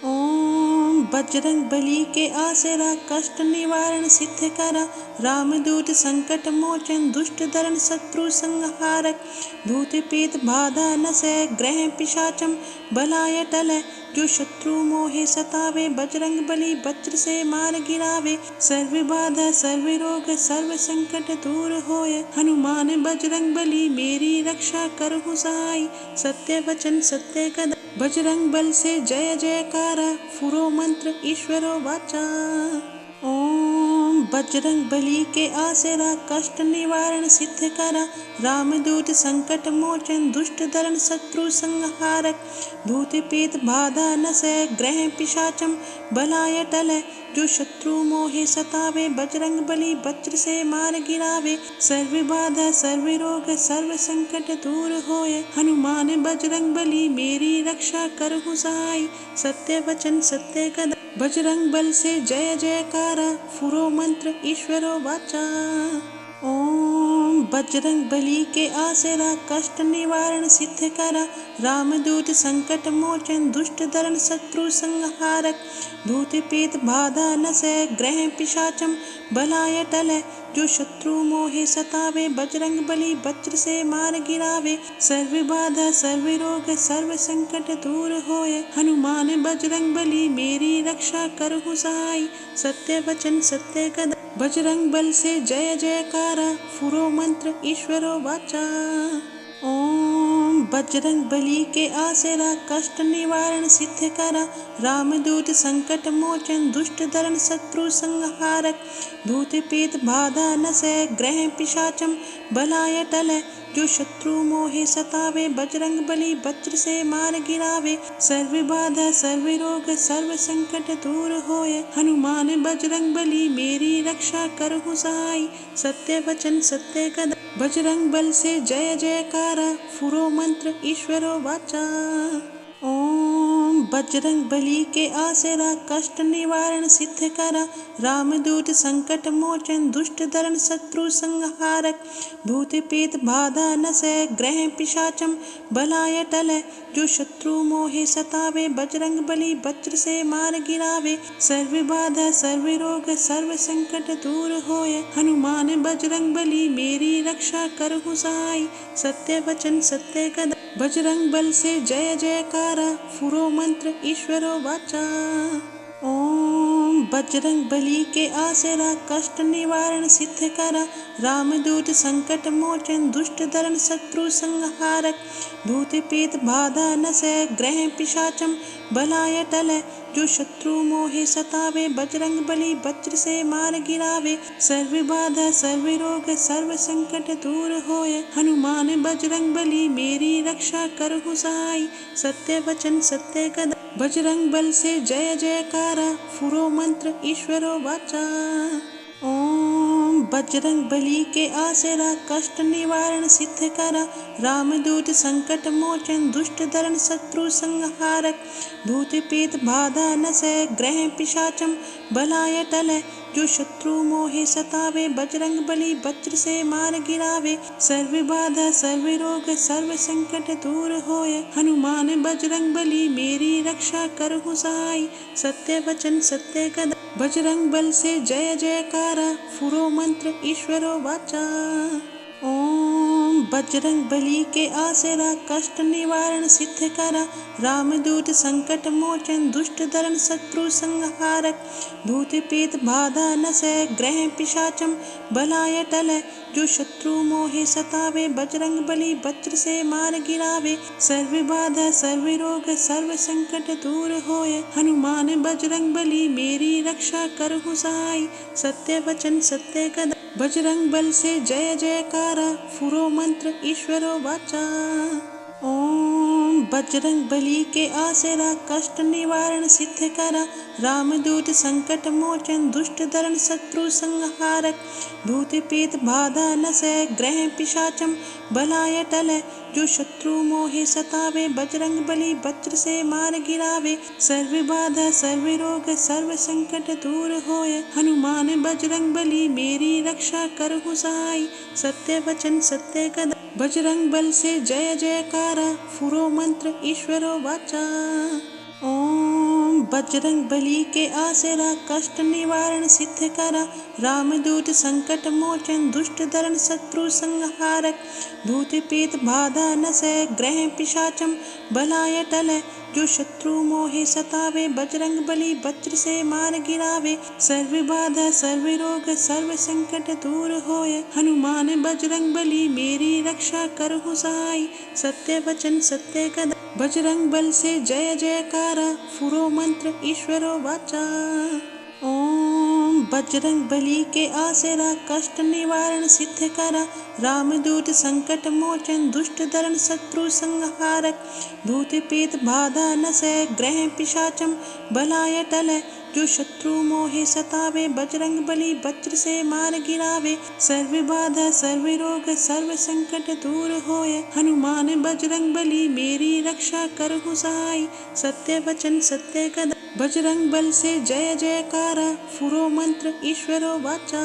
ओम बजरंग बली के आसरा कष्ट निवारण सिद्ध करा, रामदूत संकट मोचन दुष्ट दरण शत्रु संहारक, भूत प्रेत बाधा नसै ग्रह पिशाचम बलाय टलै, जो शत्रु मोहे सतावे बजरंग बली वज्र से मार गिरावे, सर्व बाधा सर्व रोग सर्व संकट दूर होए, हनुमान बजरंग बली मेरी रक्षा करहु सहाय, सत्य वचन सत्य कदम बजरंग बल से जय जयकारा, फुरो मंत्र ईश्वरो वाचा। ओम बजरंग बली के आसरा कष्ट निवारण सिद्ध करा, रामदूत संकट मोचन दुष्ट दरण शत्रु संहारक, भूत प्रेत बाधा नसै ग्रह पिशाचम बलाय टलै, जो शत्रु मोहे सतावे बजरंग बली वज्र से मार गिरावे, सर्व बाधा सर्व रोग सर्व संकट दूर होए, हनुमान बजरंग बली मेरी रक्षा करहु सहाय, सत्य वचन सत्य कदम बजरंग बल से जय जयकारा, फुरो मंत्र ईश्वरो वाचा। ओम बजरंग बली के आसरा कष्ट निवारण सिद्ध करा, रामदूत संकट मोचन दुष्ट दरण शत्रु संहारक, भूत प्रेत बाधा नसै ग्रह पिशाचम बलाय टलै, जो शत्रु मोहे सतावे बजरंग बली वज्र से मार गिरावे, सर्व बाधा सर्व रोग सर्व संकट दूर होए, हनुमान बजरंग बली मेरी रक्षा करहु सहाय, सत्य वचन सत्य कदम बजरंग बल से जय जयकारा, फुरो मंत्र ईश्वरो वाचा। ओम बजरंग बली के आसरा कष्ट निवारण सिद्ध करा। रामदूत संकट मोचन दुष्ट दरण शत्रु संहारक। भूत प्रेत बाधा नसै ग्रह पिशाचम बलाय टलै। जो शत्रु मोहे सतावे बजरंग बली वज्र से मार गिरावे। सर्व बाधा सर्व रोग सर्व संकट दूर होय। हनुमान बजरंग बली मेरी रक्षा करहु सहाय। सत्य वचन सत्य कदम बजरंग बल से जय जयकारा। फुरो मंत्र ईश्वरो वाचा। ओम बजरंग बली के आसरा कष्ट निवारण सिद्ध करा। रामदूत संकट मोचन दुष्ट दरण शत्रु संहारक। भूत प्रेत बाधा नसै ग्रह पिशाचम बलाय टलै। जो शत्रु मोहे सतावे बजरंग बली वज्र से मार गिरावे। सर्व बाधा सर्व रोग सर्व संकट दूर होय। हनुमान बजरंग बली मेरी रक्षा करहु सहाय। सत्य वचन सत्य कदम बजरंग बल से जय जयकारा। फुरो मंत्र ईश्वरो वाचा। ओम बजरंग बली के आसरा कष्ट निवारण सिद्ध करा। रामदूत संकट मोचन दुष्ट दरण शत्रु संहारक। भूत प्रेत बाधा नसै ग्रह पिशाचम बलाय टलै। जो शत्रु मोहे सतावे बजरंग बली वज्र से मार गिरावे। सर्व बाधा सर्व रोग सर्व संकट दूर होय। हनुमान बजरंग बली मेरी रक्षा करहु सहाय। सत्य वचन सत्य कदम बजरंग बल से जय जयकारा। फुरो मंत्र ईश्वरो वाचा। ओम बजरंग बली के आसरा कष्ट निवारण सिद्ध करा। रामदूत संकट मोचन दुष्ट दरण शत्रु संहारक। भूत प्रेत बाधा नसै ग्रह पिशाचम बलाय टलै। जो शत्रु मोहे सतावे बजरंग बली वज्र से मार गिरावे। सर्व बाधा सर्व रोग सर्व संकट दूर होय। हनुमान बजरंग बली मेरी रक्षा करहु सहाय। सत्य वचन सत्य कदम बजरंग बल से जय जयकारा। फुरो मंत्र ईश्वरो वाचा। ओम बजरंग बली के आसरा कष्ट निवारण सिद्ध करा। रामदूत संकट मोचन दुष्ट दरण शत्रु संहारक। भूत प्रेत बाधा नसै ग्रह पिशाचम बलाय टलै। जो शत्रु मोहे सतावे बजरंग बली वज्र से मार गिरावे। सर्व बाधा सर्व रोग सर्व संकट दूर होय। हनुमान बजरंग बली मेरी रक्षा करहु सहाय। सत्य वचन सत्य कदम बजरंग बल से जय जयकारा। फुरो मंत्र ईश्वरो वाचा। ओम बजरंग बली के आसरा कष्ट निवारण सिद्ध करा। रामदूत संकट मोचन दुष्ट दरण शत्रु संहारक। भूत प्रेत बाधा नसै ग्रह पिशाचम बलाय टलै। जो शत्रु मोहे सतावे बजरंग बली वज्र से मार गिरावे। सर्व बाधा सर्व रोग सर्व संकट दूर होय। हनुमान बजरंग बली मेरी रक्षा करहु सहाय। सत्य वचन सत्य कदम बजरंग बल से जय जयकारा। फुरो मंत्र ईश्वरो वाचा। ओम बजरंग बली के आसरा कष्ट निवारण सिद्ध करा। रामदूत संकट मोचन दुष्ट दरण शत्रु संहारक। भूत प्रेत बाधा नसै ग्रह पिशाचम बलाय टलै। जो शत्रु मोहे सतावे बजरंग बली वज्र से मार गिरावे। सर्व बाधा सर्व रोग सर्व संकट दूर होय। हनुमान बजरंग बली मेरी रक्षा करहु सहाय। सत्य वचन सत्य कदम बजरंग बल से जय जयकारा। फुरो मंत्र ईश्वरो वाचा। ओम बजरंग बली के आसरा कष्ट निवारण सिद्ध करा। रामदूत संकट मोचन दुष्ट दरण शत्रु संहारक। भूत प्रेत बाधा नसै ग्रह पिशाचम बलाय टलै। जो शत्रु मोहे सतावे बजरंग बली वज्र से मार गिरावे। सर्व बाधा सर्व रोग सर्व संकट दूर होय। हनुमान बजरंग बली मेरी रक्षा करहु सहाय। सत्य वचन सत्य कदम बजरंग बल से जय जयकारा। फुरो मंत्र ईश्वरो वाचा।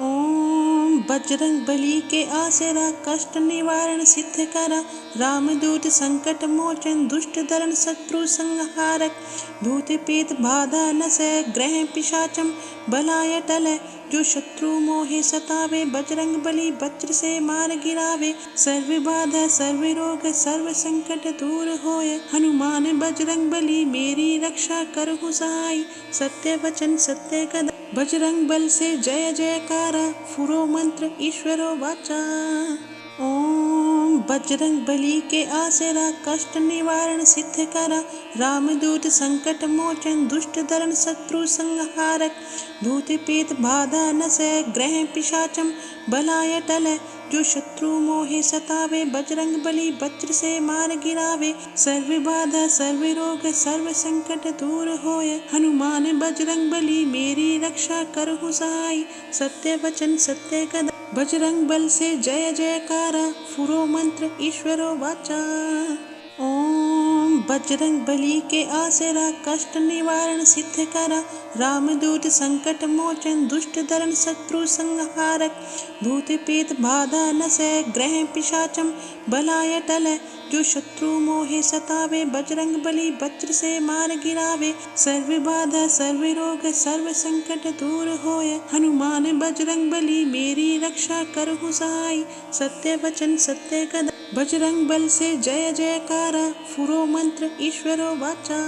ओम बजरंग बली के आसरा कष्ट निवारण सिद्ध करा। रामदूत संकट मोचन दुष्ट दरण शत्रु संहारक। भूत प्रेत बाधा नसै ग्रह पिशाचम बलाय टलै। जो शत्रु मोहे सतावे बजरंग बली वज्र से मार गिरावे। सर्व बाधा सर्व रोग सर्व संकट दूर होय। हनुमान बजरंग बली मेरी रक्षा करहु सहाय। सत्य वचन सत्य कदम बजरंग बल से जय जयकारा। फुरो मंत्र ईश्वरो वाचा। ओम बजरंग बली के आसरा कष्ट निवारण सिद्ध करा। रामदूत संकट मोचन दुष्ट दरण शत्रु संहारक। भूत प्रेत बाधा नसै ग्रह पिशाचम बलाय टलै। जो शत्रु मोहे सतावे बजरंग बली वज्र से मार गिरावे। सर्व बाधा सर्व रोग सर्व संकट दूर होय। हनुमान बजरंग बली मेरी रक्षा करहु सहाय। सत्य वचन सत्य कदम बजरंग बल से जय जयकारा। फुरो मंत्र ईश्वरो वाचा। ओम बजरंग बली के आसरा कष्ट निवारण सिद्ध करा। रामदूत संकट मोचन दुष्ट दरण शत्रु संहारक। भूत प्रेत बाधा नसै ग्रह पिशाचम बलाय टलै। जो शत्रु मोहे सतावे बजरंग बली वज्र से मार गिरावे। सर्व बाधा सर्व रोग सर्व संकट दूर होय। हनुमान बजरंग बली मेरी रक्षा करहु सहाय। सत्य वचन सत्य कदम बजरंग बल से जय जयकारा। फुरो मंत्र ईश्वरो वाचा।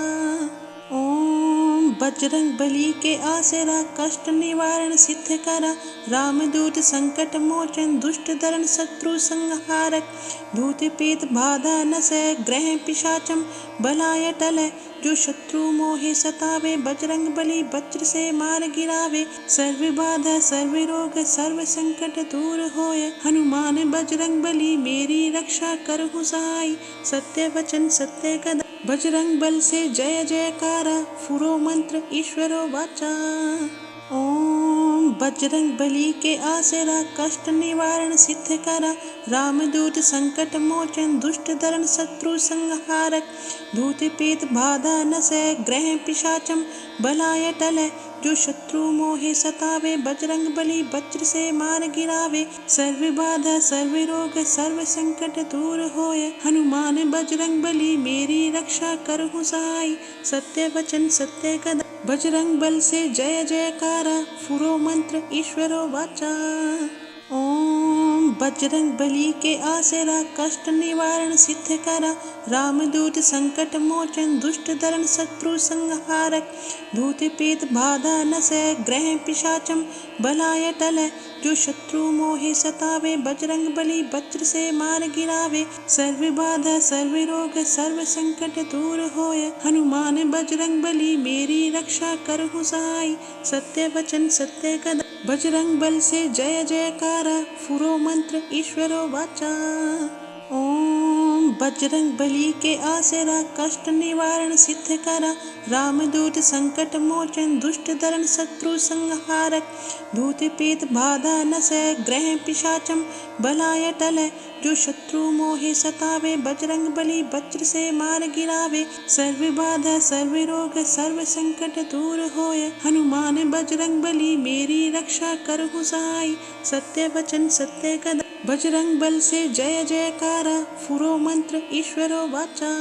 ओम बजरंग बली के आसरा कष्ट निवारण सिद्ध करा। रामदूत संकट मोचन दुष्ट दरण शत्रु संहारक। भूत प्रेत बाधा नसै ग्रह पिशाचम बलाय टलै। जो शत्रु मोहे सतावे बजरंग बली वज्र से मार गिरावे। सर्व बाधा सर्व रोग सर्व संकट दूर होय। हनुमान बजरंग बली मेरी रक्षा करहु सहाय। सत्य वचन सत्य कदम बजरंग बल से जय जयकारा। फुरो मंत्र ईश्वरो वाचा। ओम बजरंग बली के आसरा कष्ट निवारण सिद्ध करा। रामदूत संकट मोचन दुष्ट दरण शत्रु संहारक। भूत प्रेत बाधा नसै ग्रह पिशाचम बलाय टलै। जो शत्रु मोहे सतावे बजरंग बली वज्र से मार गिरावे। सर्व बाधा सर्व रोग सर्व संकट दूर होय। हनुमान बजरंग बली मेरी रक्षा करहु सहाय। सत्य वचन सत्य कदम बजरंग बल से जय जयकारा। फुरो मंत्र ईश्वरो वाचा। ओम बजरंग बली के आसरा कष्ट निवारण सिद्ध करा। रामदूत संकट मोचन दुष्ट दरण शत्रु संहारक। भूत प्रेत बाधा नसै ग्रह पिशाचम बलाय टलै। जो शत्रु मोहे सतावे बजरंग बली वज्र से मार गिरावे। सर्व बाधा सर्व रोग सर्व संकट दूर होय। हनुमान बजरंग बली मेरी रक्षा करहु सहाय। सत्य वचन सत्य कदम बजरंग बल से जय जयकारा। फुरो मंत्र ईश्वरो वाचा। ओम बजरंग बली के आसरा कष्ट निवारण सिद्ध करा। रामदूत संकट मोचन दुष्ट दरण शत्रु संहारक। भूत प्रेत बाधा नसै ग्रह पिशाचम बलाय टलै। जो शत्रु मोहे सतावे बजरंग बली वज्र से मार गिरावे। सर्व बाधा सर्व रोग सर्व संकट दूर होय। हनुमान बजरंग बली मेरी रक्षा करहु सहाय। सत्य वचन सत्य कदम बजरंग बल से जय जयकारा। फुरो मंत्र ईश्वरो वाचा।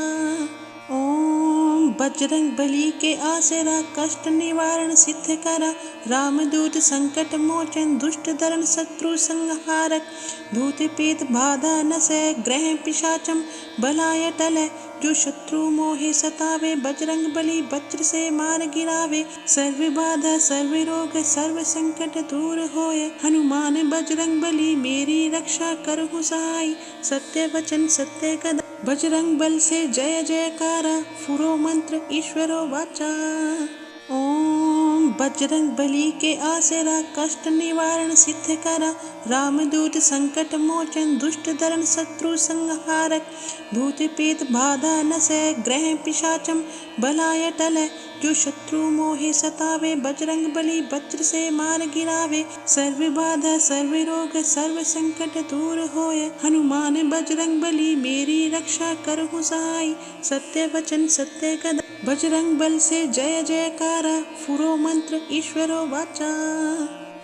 ओम बजरंग बली के आसरा कष्ट निवारण सिद्ध करा। रामदूत संकट मोचन दुष्ट दरण शत्रु संहारक। भूत प्रेत बाधा नसै ग्रह पिशाचम बलाय टलै। जो शत्रु मोहे सतावे बजरंग बली वज्र से मार गिरावे। सर्व बाधा सर्व रोग सर्व संकट दूर होय। हनुमान बजरंग बली मेरी रक्षा करहु सहाय। सत्य वचन सत्य कदम बजरंग बल से जय जयकारा। फुरो मंत्र ईश्वरो वाचा। ओम बजरंग बली के आसरा कष्ट निवारण सिद्ध करा। रामदूत संकट मोचन दुष्ट दरण शत्रु संहारक। भूत प्रेत बाधा नसै ग्रह पिशाचम बलाय टलै। जो शत्रु मोहे सतावे बजरंग बली वज्र से मार गिरावे। सर्व बाधा सर्व रोग सर्व संकट दूर होय। हनुमान बजरंग बली मेरी रक्षा करहु सहाय। सत्य वचन सत्य कदम बजरंग बल से जय जयकारा। फुरो मंत्र ईश्वरो वाचा।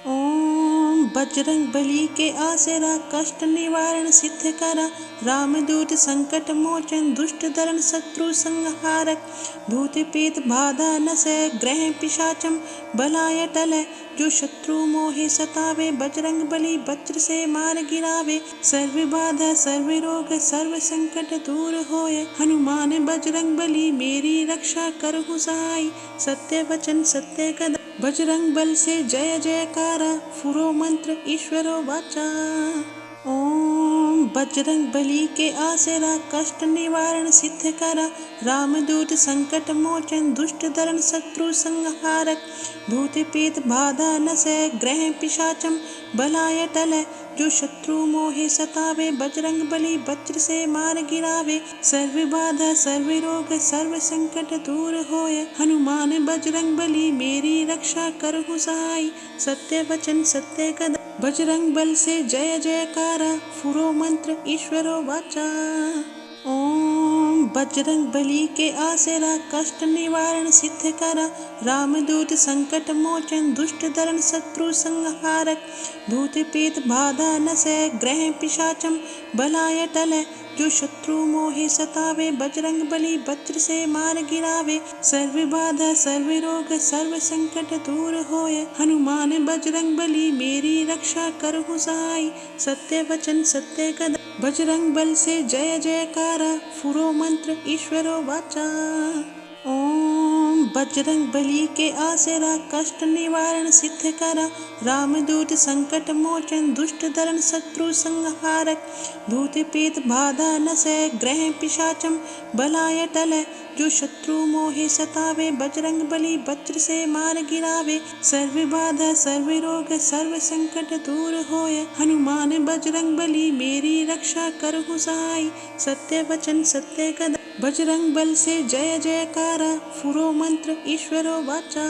ओम बजरंग बली के आसरा कष्ट निवारण सिद्ध करा। रामदूत संकट मोचन दुष्ट दरण शत्रु संहारक। भूत प्रेत बाधा नसै ग्रह पिशाचम बलाय टलै। जो शत्रु मोहे सतावे बजरंग बली वज्र से मार गिरावे। सर्व बाधा सर्व रोग सर्व संकट दूर होय। हनुमान बजरंग बली मेरी रक्षा करहु सहाय। सत्य वचन सत्य कदम बजरंग बल से जय जयकारा। फुरो मंत्र ईश्वरो वाचा। ओम बजरंग बली के आसरा कष्ट निवारण सिद्ध करा। रामदूत संकट मोचन दुष्ट दरण शत्रु संहारक। भूत प्रेत बाधा नसै ग्रह पिशाचम बलाय टलै। जो शत्रु मोहे सतावे बजरंग बली वज्र से मार गिरावे। सर्व बाधा सर्व रोग सर्व संकट दूर होय। हनुमान बजरंग बली मेरी रक्षा करहु सहाय। सत्य वचन सत्य कदम बजरंग बल से जय जयकारा। फुरो मंत्र ईश्वरो वाचा। ओम बजरंग बली के आसरा कष्ट निवारण सिद्ध करा। रामदूत संकट मोचन दुष्ट दरण शत्रु संहारक। भूत प्रेत बाधा नसै ग्रह पिशाचम बलाय टलै। जो शत्रु मोहे सतावे बजरंग बली वज्र से मार गिरावे। सर्व बाधा सर्व रोग सर्व संकट दूर होय। हनुमान बजरंग बली मेरी रक्षा करहु सहाय। सत्य वचन सत्य कदम बजरंग बल से जय जयकारा। फुरो मंत्र ईश्वरो वाचा। ओम बजरंग बली के आसरा कष्ट निवारण सिद्ध करा। रामदूत संकट मोचन दुष्ट दरण शत्रु संहारक। भूत प्रेत बाधा नसै ग्रह पिशाचम बलाय टलै। जो शत्रु मोहे सतावे बजरंग बली वज्र से मार गिरावे। सर्व बाधा सर्व रोग सर्व संकट दूर होय। हनुमान बजरंग बली मेरी रक्षा करहु सहाय। सत्य वचन सत्य कदम बजरंग बल से जय जयकारा। फुरो मंत्र ईश्वरो वाचा।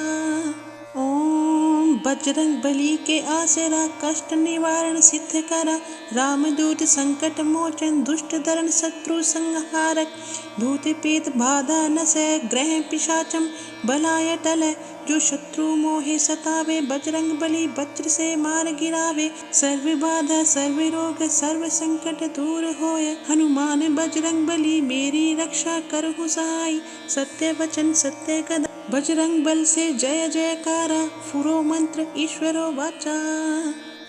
ओम बजरंग बली के आसरा कष्ट निवारण सिद्ध करा। रामदूत संकट मोचन दुष्ट दरण शत्रु संहारक। भूत प्रेत बाधा नसै ग्रह पिशाचम बलाय टलै। जो शत्रु मोहे सतावे बजरंग बली वज्र से मार गिरावे। सर्व बाधा सर्व रोग सर्व संकट दूर होय। हनुमान बजरंग बली मेरी रक्षा करहु सहाय। सत्य वचन सत्य कदम बजरंग बल से जय जयकारा। फुरो मंत्र ईश्वरो वाचा।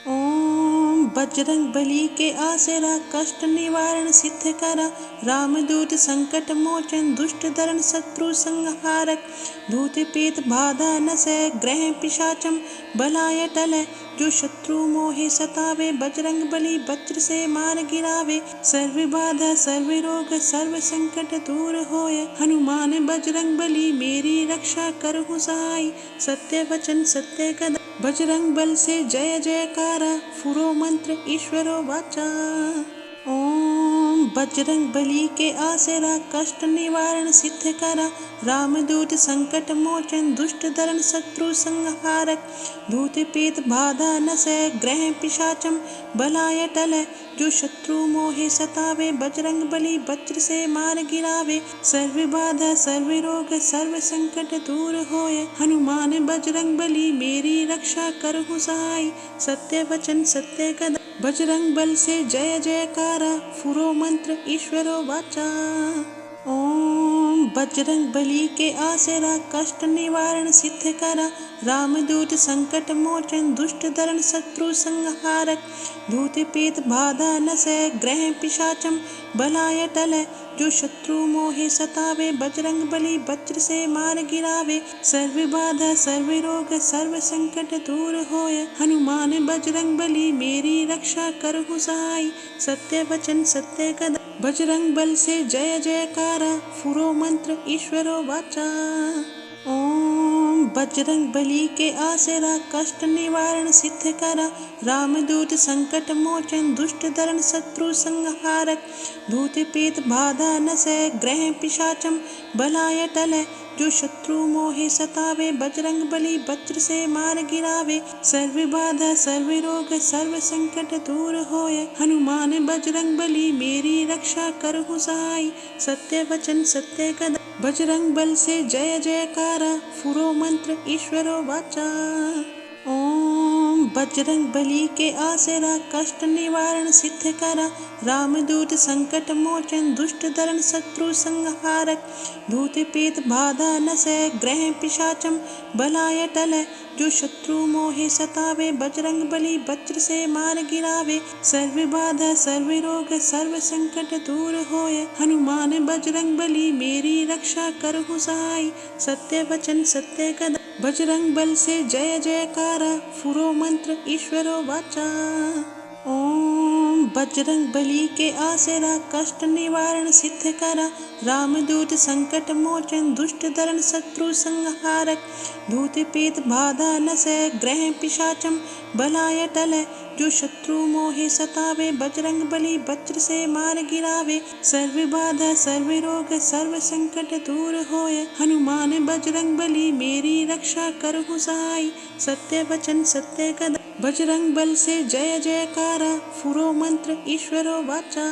ओम बजरंग बली के आसरा कष्ट निवारण सिद्ध करा। रामदूत संकट मोचन दुष्ट दरण शत्रु संहारक। भूत प्रेत बाधा नसै ग्रह पिशाचम बलाय टलै। जो शत्रु मोहे सतावे बजरंग बली वज्र से मार गिरावे। सर्व बाधा सर्व रोग सर्व संकट दूर होय। हनुमान बजरंग बली मेरी रक्षा करहु सहाय। सत्य वचन सत्य कदम बजरंग बल से जय जयकारा। फुरो मंत्र ईश्वरो वाचा। ओम बजरंग बली के आसरा कष्ट निवारण सिद्ध करा। रामदूत संकट मोचन दुष्ट दरण शत्रु संहारक। भूत प्रेत बाधा नसै ग्रह पिशाचम बलाय टलै। जो शत्रु मोहे सतावे बजरंग बली वज्र से मार गिरावे। सर्व बाधा सर्व रोग सर्व संकट दूर होय। हनुमान बजरंग बली मेरी रक्षा करहु सहाय। सत्य वचन सत्य कदम बजरंग बल से जय जयकारा। फुरो मंत्र ईश्वरो वाचा। ओम बजरंग बली के आसरा कष्ट निवारण सिद्ध करा। रामदूत संकट मोचन दुष्ट दरण शत्रु संहारक। भूत प्रेत बाधा नसै ग्रह पिशाचम बलाय टलै। जो शत्रु मोहे सतावे बजरंग बली वज्र से मार गिरावे। सर्व बाधा सर्व रोग सर्व संकट दूर होय। हनुमान बजरंग बली मेरी रक्षा करहु सहाय। सत्य वचन सत्य कदम बजरंग बल से जय जयकारा। फुरो मंत्र ईश्वरो वाचा। ओम बजरंग बली के आसरा कष्ट निवारण सिद्ध करा। रामदूत संकट मोचन दुष्ट दरण शत्रु संहारक। भूत प्रेत बाधा नसै ग्रह पिशाचम बलाय टलै। जो शत्रु मोहे सतावे बजरंग बली वज्र से मार गिरावे। सर्व बाधा सर्व रोग सर्व संकट दूर होय। हनुमान बजरंग बली मेरी रक्षा करहु सहाय। सत्य वचन सत्य कदम बजरंग बल से जय जयकारा। फुरो मंत्र ईश्वरो वाचा। ओम बजरंग बली के आसरा कष्ट निवारण सिद्ध करा। रामदूत संकट मोचन दुष्ट दरण शत्रु संहारक। भूत प्रेत बाधा नसै ग्रह पिशाचम बलाय टलै। जो शत्रु मोहे सतावे बजरंग बली वज्र से मार गिरावे। सर्व बाधा सर्व रोग सर्व संकट दूर होय। हनुमान बजरंग बली मेरी रक्षा करहु सहाय। सत्य वचन सत्य कदम बजरंग बल से जय जयकारा। फुरो मंत्र ईश्वरो वाचा। ओम बजरंग बली के आसरा कष्ट निवारण सिद्ध करा, रामदूत संकट मोचन दुष्ट दरण शत्रु संहारक, भूत प्रेत बाधा नसै ग्रह पिशाचम बलाय टलै, जो शत्रु मोहे सतावे बजरंग बली वज्र से मार गिरावे, सर्व बाधा सर्व रोग सर्व संकट दूर होय, हनुमान बजरंग बली मेरी रक्षा करहु सहाय, सत्य वचन सत्य कदम बजरंग बल से जय जयकारा, फुरो मंत्र ईश्वरो वाचा।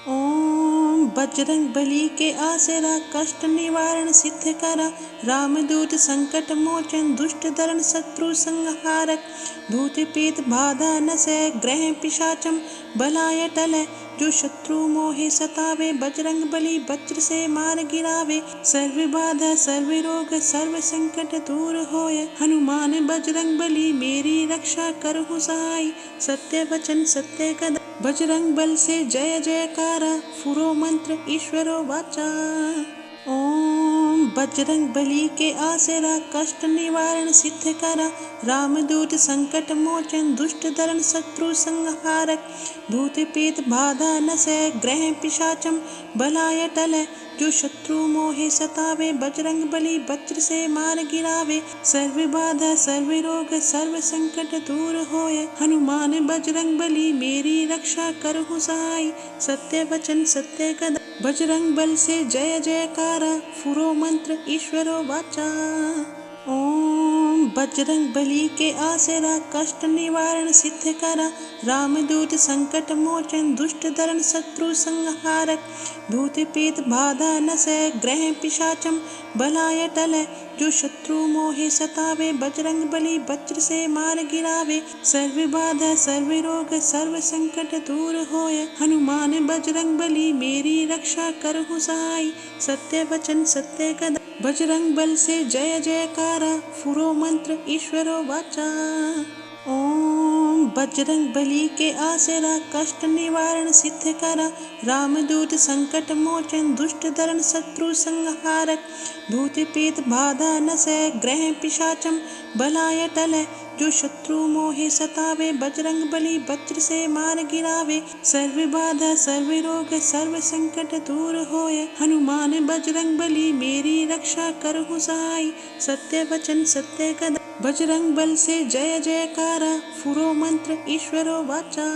ओम बजरंग बली के आसरा कष्ट निवारण सिद्ध करा, रामदूत संकट मोचन दुष्ट दरण शत्रु संहारक, भूत प्रेत बाधा नसै ग्रह पिशाचम बलाय टलै, जो शत्रु मोहे सतावे बजरंग बली वज्र से मार गिरावे, सर्व बाधा सर्व रोग सर्व संकट दूर होय, हनुमान बजरंग बली मेरी रक्षा करहु सहाय, सत्य वचन सत्य कदम बजरंग बल से जय जयकारा, फुरो मंत्र ईश्वरो वाचा। ओम बजरंग बली के आसरा कष्ट निवारण सिद्ध करा, रामदूत संकट मोचन दुष्ट दरण शत्रु संहारक, भूत प्रेत बाधा नसै ग्रह पिशाचम बलाय टलै, जो शत्रु मोहे सतावे बजरंग बली वज्र से मार गिरावे, सर्व बाधा सर्व रोग सर्व संकट दूर होय, हनुमान बजरंग बली मेरी रक्षा करहु सहाय, सत्य वचन सत्य कदम बजरंग बल से जय जयकारा, फुरो मंत्र ईश्वरो वाचा। ओम बजरंग बली के आसरा कष्ट निवारण सिद्ध करा, रामदूत संकट मोचन दुष्ट दरण शत्रु संहारक, भूत प्रेत बाधा नसै ग्रह पिशाचम बलाय टलै, जो शत्रु मोहे सतावे बजरंग बली वज्र से मार गिरावे, सर्व बाधा सर्व रोग सर्व संकट दूर होय, हनुमान बजरंग बली मेरी रक्षा करहु सहाय, सत्य वचन सत्य कदम बजरंग बल से जय जयकारा, फुरो मंत्र ईश्वरो वाचा। ओम बजरंग बली के आसरा कष्ट निवारण सिद्ध करा, रामदूत संकट मोचन दुष्ट दरण शत्रु संहारक, भूत प्रेत बाधा नसै ग्रह पिशाचम बलाय टलै, जो शत्रु मोहे सतावे बजरंग बली वज्र से मार गिरावे, सर्व बाधा सर्व रोग सर्व संकट दूर होय, हनुमान बजरंग बली मेरी रक्षा करहु सहाय, सत्य वचन सत्य कदम बजरंग बल से जय जयकारा, फुरो मंत्र ईश्वरो वाचा।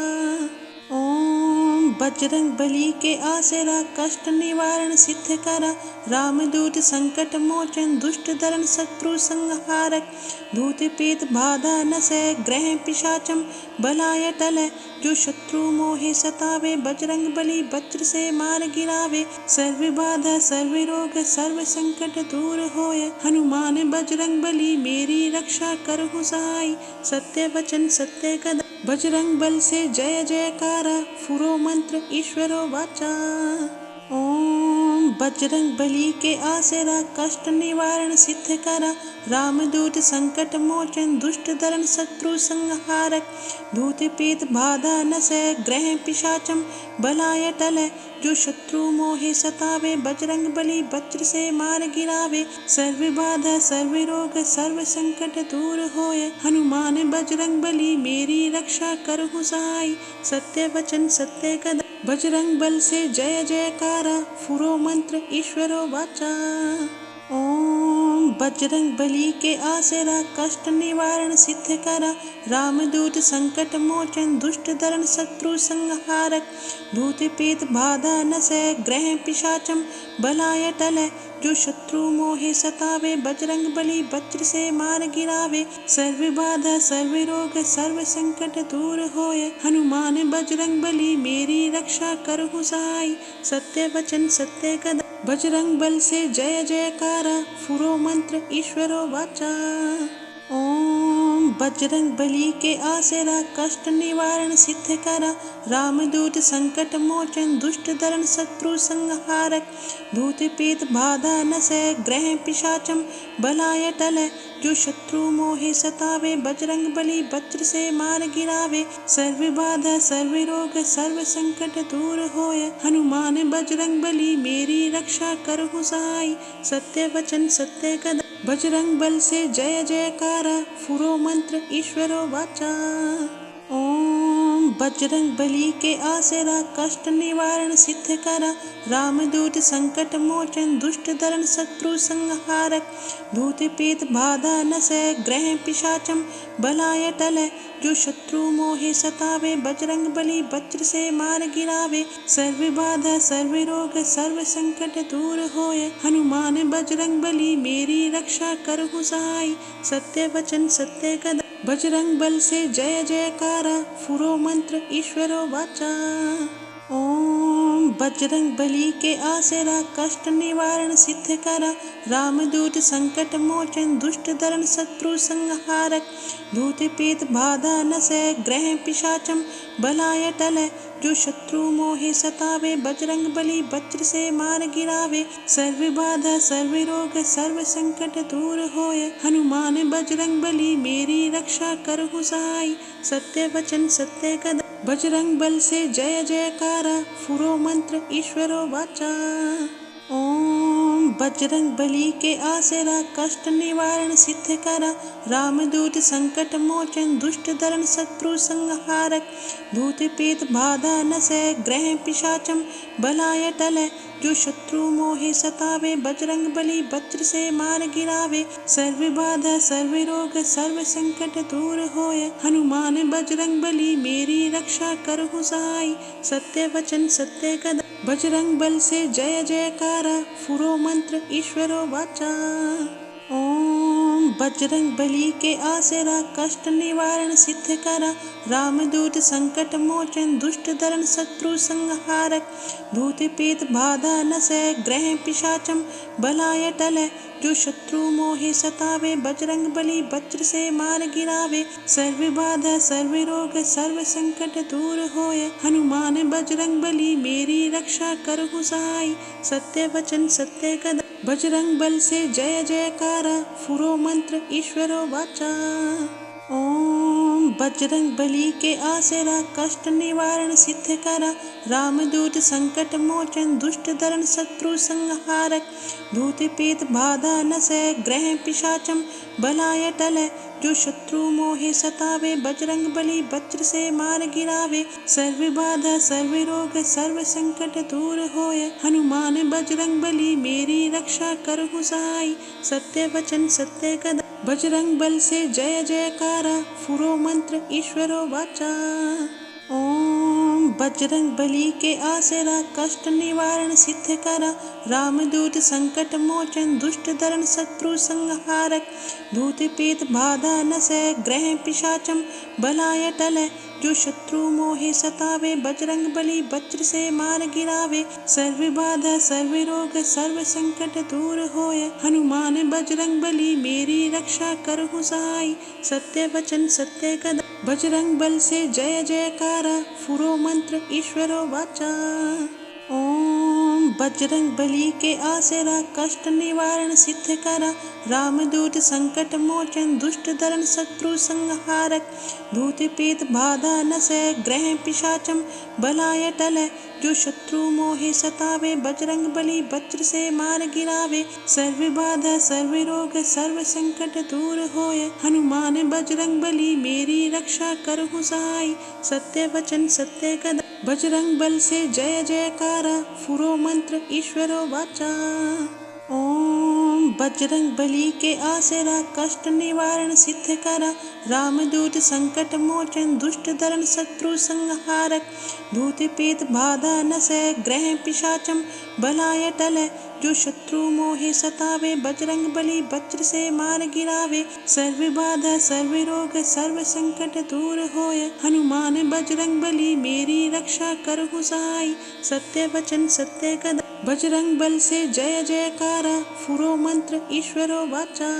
ओम बजरंग बली के आसरा कष्ट निवारण सिद्ध करा, रामदूत संकट मोचन दुष्ट दरण शत्रु संहारक, भूत प्रेत बाधा नसै ग्रह पिशाचम बलाय टलै, जो शत्रु मोहे सतावे बजरंग बली वज्र से मार गिरावे, सर्व बाधा सर्व रोग सर्व संकट दूर होय, हनुमान बजरंग बली मेरी रक्षा करहु सहाय, सत्य वचन सत्य कदम बजरंग बल से जय जयकारा, फुरो मंत्र ईश्वरो वाचा। ओम बजरंग बली के आसरा कष्ट निवारण सिद्ध करा, रामदूत संकट मोचन दुष्ट दरण शत्रु संहारक, भूत प्रेत बाधा नसै ग्रह पिशाचम बलाय टलै, जो शत्रु मोहे सतावे बजरंग बली वज्र से मार गिरावे, सर्व बाधा सर्व रोग सर्व संकट दूर होय, हनुमान बजरंग बली मेरी रक्षा करहु सहाय, सत्य वचन सत्य कदम बजरंग बल से जय जयकारा, फुरो मंत्र ईश्वरो वाचा। ओम बजरंग बली के आसरा कष्ट निवारण सिद्ध करा, रामदूत संकट मोचन दुष्ट दरण शत्रु संहारक, भूत प्रेत बाधा नसै ग्रह पिशाचम बलाय टलै, जो शत्रु मोहे सतावे बजरंग बली वज्र से मार गिरावे, सर्व बाधा सर्व रोग सर्व संकट दूर होय, हनुमान बजरंग बली मेरी रक्षा करहु सहाय, सत्य वचन सत्य कदम बजरंग बल से जय जयकारा, फुरो मंत्र ईश्वरो वाचा। ओम बजरंग बली के आसरा कष्ट निवारण सिद्ध करा, रामदूत संकट मोचन दुष्ट दरण शत्रु संहारक, भूत प्रेत बाधा नसै ग्रह पिशाचम बलाय टलै, जो शत्रु मोहे सतावे बजरंग बली वज्र से मार गिरावे, सर्व बाधा सर्व रोग सर्व संकट दूर होय, हनुमान बजरंग बली मेरी रक्षा करहु सहाय, सत्य वचन सत्य कदम बजरंग बल से जय जयकारा, फुरो मंत्र ईश्वरो वाचा। ओम बजरंग बली के आसरा कष्ट निवारण सिद्ध करा। रामदूत संकट मोचन दुष्ट दरण शत्रु संहारक। भूत प्रेत बाधा नसै ग्रह पिशाचम बलाय टलै। जो शत्रु मोहे सतावे बजरंग बली वज्र से मार गिरावे। सर्व बाधा सर्व रोग सर्व संकट दूर होए। हनुमान बजरंग बली मेरी रक्षा करहु सहाय। सत्य वचन सत्य कदम बजरंग बल से जय जयकारा। फुरो मंत्र ईश्वरो वाचा। ओम बजरंग बली के आसरा कष्ट निवारण सिद्ध करा। रामदूत संकट मोचन दुष्ट दरण शत्रु संहारक। भूत प्रेत बाधा नसै ग्रह पिशाचम बलाय टलै। जो शत्रु मोहे सतावे बजरंग बली वज्र से मार गिरावे। सर्व बाधा सर्व रोग सर्व संकट दूर होए। हनुमान बजरंग बली मेरी रक्षा करहु सहाय। सत्य वचन सत्य कदम बजरंग बल से जय जयकारा। फुरो मंत्र ईश्वरो वाचा। ओम बजरंग बली के आसरा कष्ट निवारण सिद्ध करा। रामदूत संकट मोचन दुष्ट दरण शत्रु संहारक। भूत प्रेत बाधा नसै ग्रह पिशाचम बलाय टलै। जो शत्रु मोहे सतावे बजरंग बली वज्र से मार गिरावे। सर्व बाधा सर्व रोग सर्व संकट दूर होए। हनुमान बजरंग बली मेरी रक्षा करहु सहाय। सत्य वचन सत्य कदम बजरंग बल से जय जयकारा। फुरो मंत्र ईश्वरो वाचा। ओम बजरंग बली के आसरा कष्ट निवारण सिद्ध करा। रामदूत संकट मोचन दुष्ट दरण शत्रु संहारक। भूत प्रेत बाधा नसै ग्रह पिशाचम बलाय टलै। जो शत्रु मोहे सतावे बजरंग बली वज्र से मार गिरावे। सर्व बाधा सर्व रोग सर्व संकट दूर होए। हनुमान बजरंग बली मेरी रक्षा करहु सहाय। सत्य वचन सत्य कदम बजरंग बल से जय जयकारा। फुरो मंत्र ईश्वरो वाचा। ओम बजरंग बली के आसरा कष्ट निवारण सिद्ध करा। रामदूत संकट मोचन दुष्ट दरण शत्रु संहारक। भूत प्रेत बाधा नसै ग्रह पिशाचम बलाय टलै। जो शत्रु मोहे सतावे बजरंग बली वज्र से मार गिरावे। सर्व बाधा सर्व रोग सर्व संकट दूर होए। हनुमान बजरंग बली मेरी रक्षा करहु सहाय। सत्य वचन सत्य कदम बजरंग बल से जय जयकारा। फुरो मंत्र ईश्वरो वाचा। ओम बजरंग बली के आसरा कष्ट निवारण सिद्ध करा। रामदूत संकट मोचन दुष्ट दरण शत्रु संहारक। भूत प्रेत बाधा नसै ग्रह पिशाचम बलाय टलै। जो शत्रु मोहे सतावे बजरंग बली वज्र से मार गिरावे। सर्व बाधा सर्व रोग सर्व संकट दूर होए। हनुमान बजरंग बली मेरी रक्षा करहु सहाय। सत्य वचन सत्य कदम बजरंग बल से जय जयकारा। फुरो मंत्र ईश्वरो वाचा। ओम बजरंग बली के आसरा कष्ट निवारण सिद्ध करा। रामदूत संकट मोचन दुष्ट दरण शत्रु संहारक। भूत प्रेत बाधा नसै ग्रह पिशाचम बलाय टलै। जो शत्रु मोहे सतावे बजरंग बली वज्र से मार गिरावे। सर्व बाधा सर्व रोग सर्व संकट दूर होए। हनुमान बजरंग बली मेरी रक्षा करहु सहाय। सत्य वचन सत्य कदम बजरंग बल से जय जयकारा। फुरो मंत्र ईश्वरो वाचा। ओम बजरंग बली के आसरा कष्ट निवारण सिद्ध करा। रामदूत संकट मोचन दुष्ट दरण शत्रु संहारक। भूत प्रेत बाधा नसै ग्रह पिशाचम बलाय टलै। जो शत्रु मोहे सतावे बजरंग बली वज्र से मार गिरावे। सर्व बाधा सर्व रोग सर्व संकट दूर होए। हनुमान बजरंग बली मेरी रक्षा करहु सहाय। सत्य वचन सत्य कदम बजरंग बल से जय जयकारा। फुरो मंत्र ईश्वरो वाचा।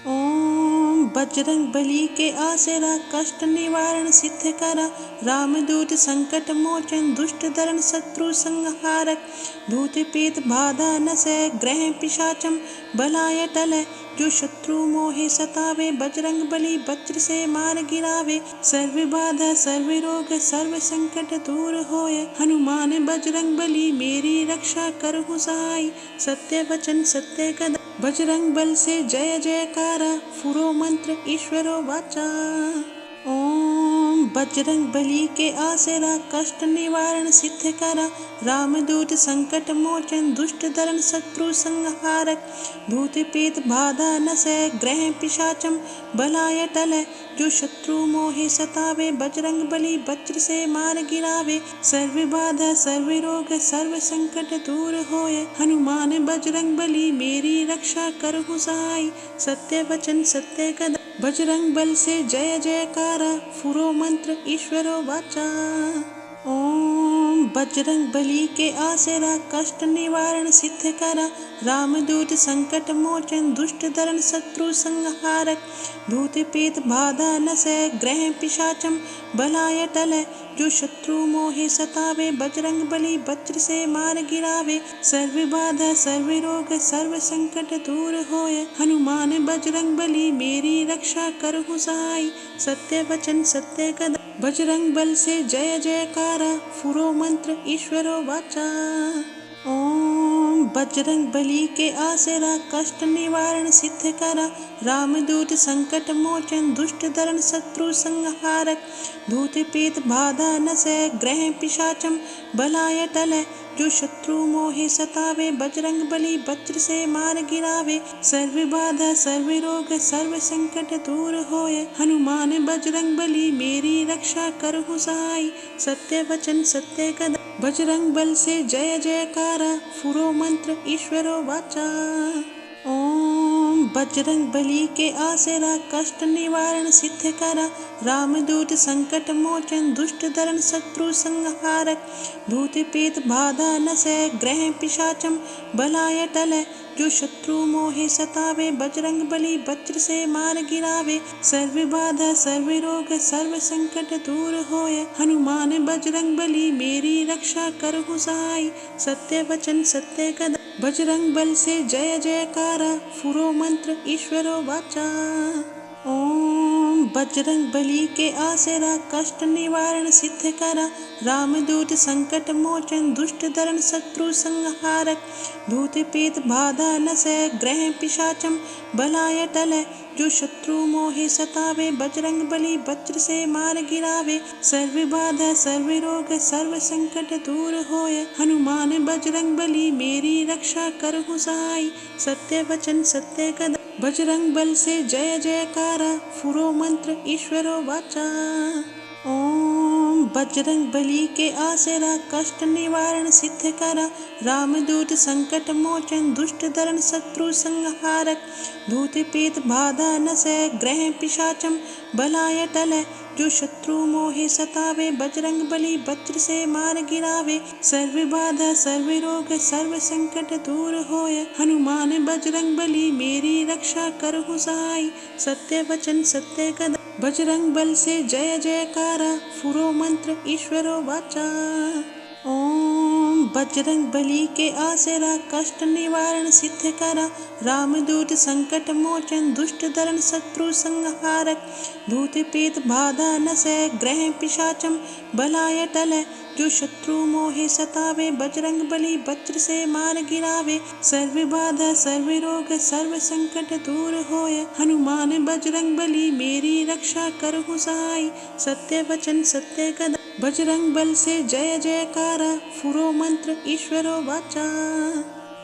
ओम बजरंग बली के आसरा कष्ट निवारण सिद्ध करा। रामदूत संकट मोचन दुष्ट दरण शत्रु संहारक। भूत प्रेत बाधा नसै ग्रह पिशाचम बलाय टलै। जो शत्रु मोहे सतावे बजरंग बली वज्र से मार गिरावे। सर्व बाधा सर्व रोग सर्व संकट दूर होए। हनुमान बजरंग बली मेरी रक्षा करहु सहाय। सत्य वचन सत्य कदम बजरंग बल से जय जयकारा। फुरो मंत्र ईश्वरो वाचा। ओम बजरंग बली के आसरा कष्ट निवारण सिद्ध करा। रामदूत संकट मोचन दुष्ट दरण शत्रु संहारक। भूत प्रेत बाधा नसै ग्रह पिशाचम बलाय टलै। जो शत्रु मोहे सतावे बजरंग बली वज्र से मार गिरावे। सर्व बाधा सर्व रोग सर्व संकट दूर होय। हनुमान बजरंग बली मेरी रक्षा करहु सहाय। सत्य वचन सत्य कदा बजरंग बल से जय जयकारा। फुरो मंत्र ईश्वरो वाचा। ओम बजरंग बली के आसरा कष्ट निवारण सिद्ध करा। रामदूत संकट मोचन दुष्ट दरण शत्रु संहारक। भूत प्रेत बाधा नसै ग्रह पिशाचम बलाय टलै। जो शत्रु मोहे सतावे बजरंग बली वज्र से मार गिरावे। सर्व बाधा सर्व रोग सर्व संकट दूर होय। हनुमान बजरंग बली मेरी रक्षा करहु सहाय। सत्य वचन सत्य कदा बजरंग बल से जय जयकारा। फुरो मंत्र ईश्वरो वाचा। ओम बजरंग बली के आसरा कष्ट निवारण सिद्ध करा। रामदूत संकट मोचन दुष्ट दरण शत्रु संहारक। भूत प्रेत बाधा नसै ग्रह पिशाचम बलाय टलै। जो शत्रु मोहे सतावे बजरंग बली वज्र से मार गिरावे। सर्व बाधा सर्व रोग सर्व संकट दूर होय। हनुमान बजरंग बली मेरी रक्षा करहु सहाय। सत्य वचन सत्य कदा बजरंग बल से जय जयकारा। फुरो मंत्र ईश्वरो वाचा। ओम बजरंग बली के आसरा कष्ट निवारण सिद्ध करा। रामदूत संकट मोचन दुष्ट दरण शत्रु संहारक। भूत प्रेत बाधा नसै ग्रह पिशाचम बलाय टलै। जो शत्रु मोहे सतावे बजरंग बली वज्र से मार गिरावे। सर्व बाधा सर्व रोग सर्व संकट दूर होय। हनुमान बजरंग बली मेरी रक्षा करहु सहाय। सत्य वचन सत्य कदा बजरंग बल से जय जयकारा। फुरो मंत्र ईश्वरो वाचा। ओम बजरंग बली के आसरा कष्ट निवारण सिद्ध करा। रामदूत संकट मोचन दुष्ट दरण शत्रु संहारक। भूत प्रेत बाधा नसै ग्रह पिशाचम बलाय टलै। जो शत्रु मोहे सतावे बजरंग बली वज्र से मार गिरावे। सर्व बाधा सर्व रोग सर्व संकट दूर होय। हनुमान बजरंग बली मेरी रक्षा करहु सहाय। सत्य वचन सत्य कदा बजरंग बल से जय जयकारा। फुरो मंत्र ईश्वरो वाचा। ओम बजरंग बली के आसरा कष्ट निवारण सिद्ध करा। रामदूत संकट मोचन दुष्ट दरण शत्रु संहारक। भूत प्रेत बाधा नसै ग्रह पिशाचम बलाय टलै। जो शत्रु मोहे सतावे बजरंग बली वज्र से मार गिरावे। सर्व बाधा सर्व रोग सर्व संकट दूर होय। हनुमान बजरंग बली मेरी रक्षा करहु सहाय। सत्य वचन सत्य कदा बजरंग बल से जय जयकारा। फुरो मंत्र ईश्वरो वाचा। ओम बजरंग बली के आसरा कष्ट निवारण सिद्ध करा। रामदूत संकट मोचन दुष्ट दरण शत्रु संहारक। भूत प्रेत बाधा नसै ग्रह पिशाचम बलाय टलै। जो शत्रु मोहे सतावे बजरंग बली वज्र से मार गिरावे। सर्व बाधा सर्व रोग सर्व संकट दूर होय। हनुमान बजरंग बली मेरी रक्षा करहु सहाय। सत्य वचन सत्य कदा बजरंग बल से जय जयकारा। फुरो मंत्र ईश्वरो वाचा।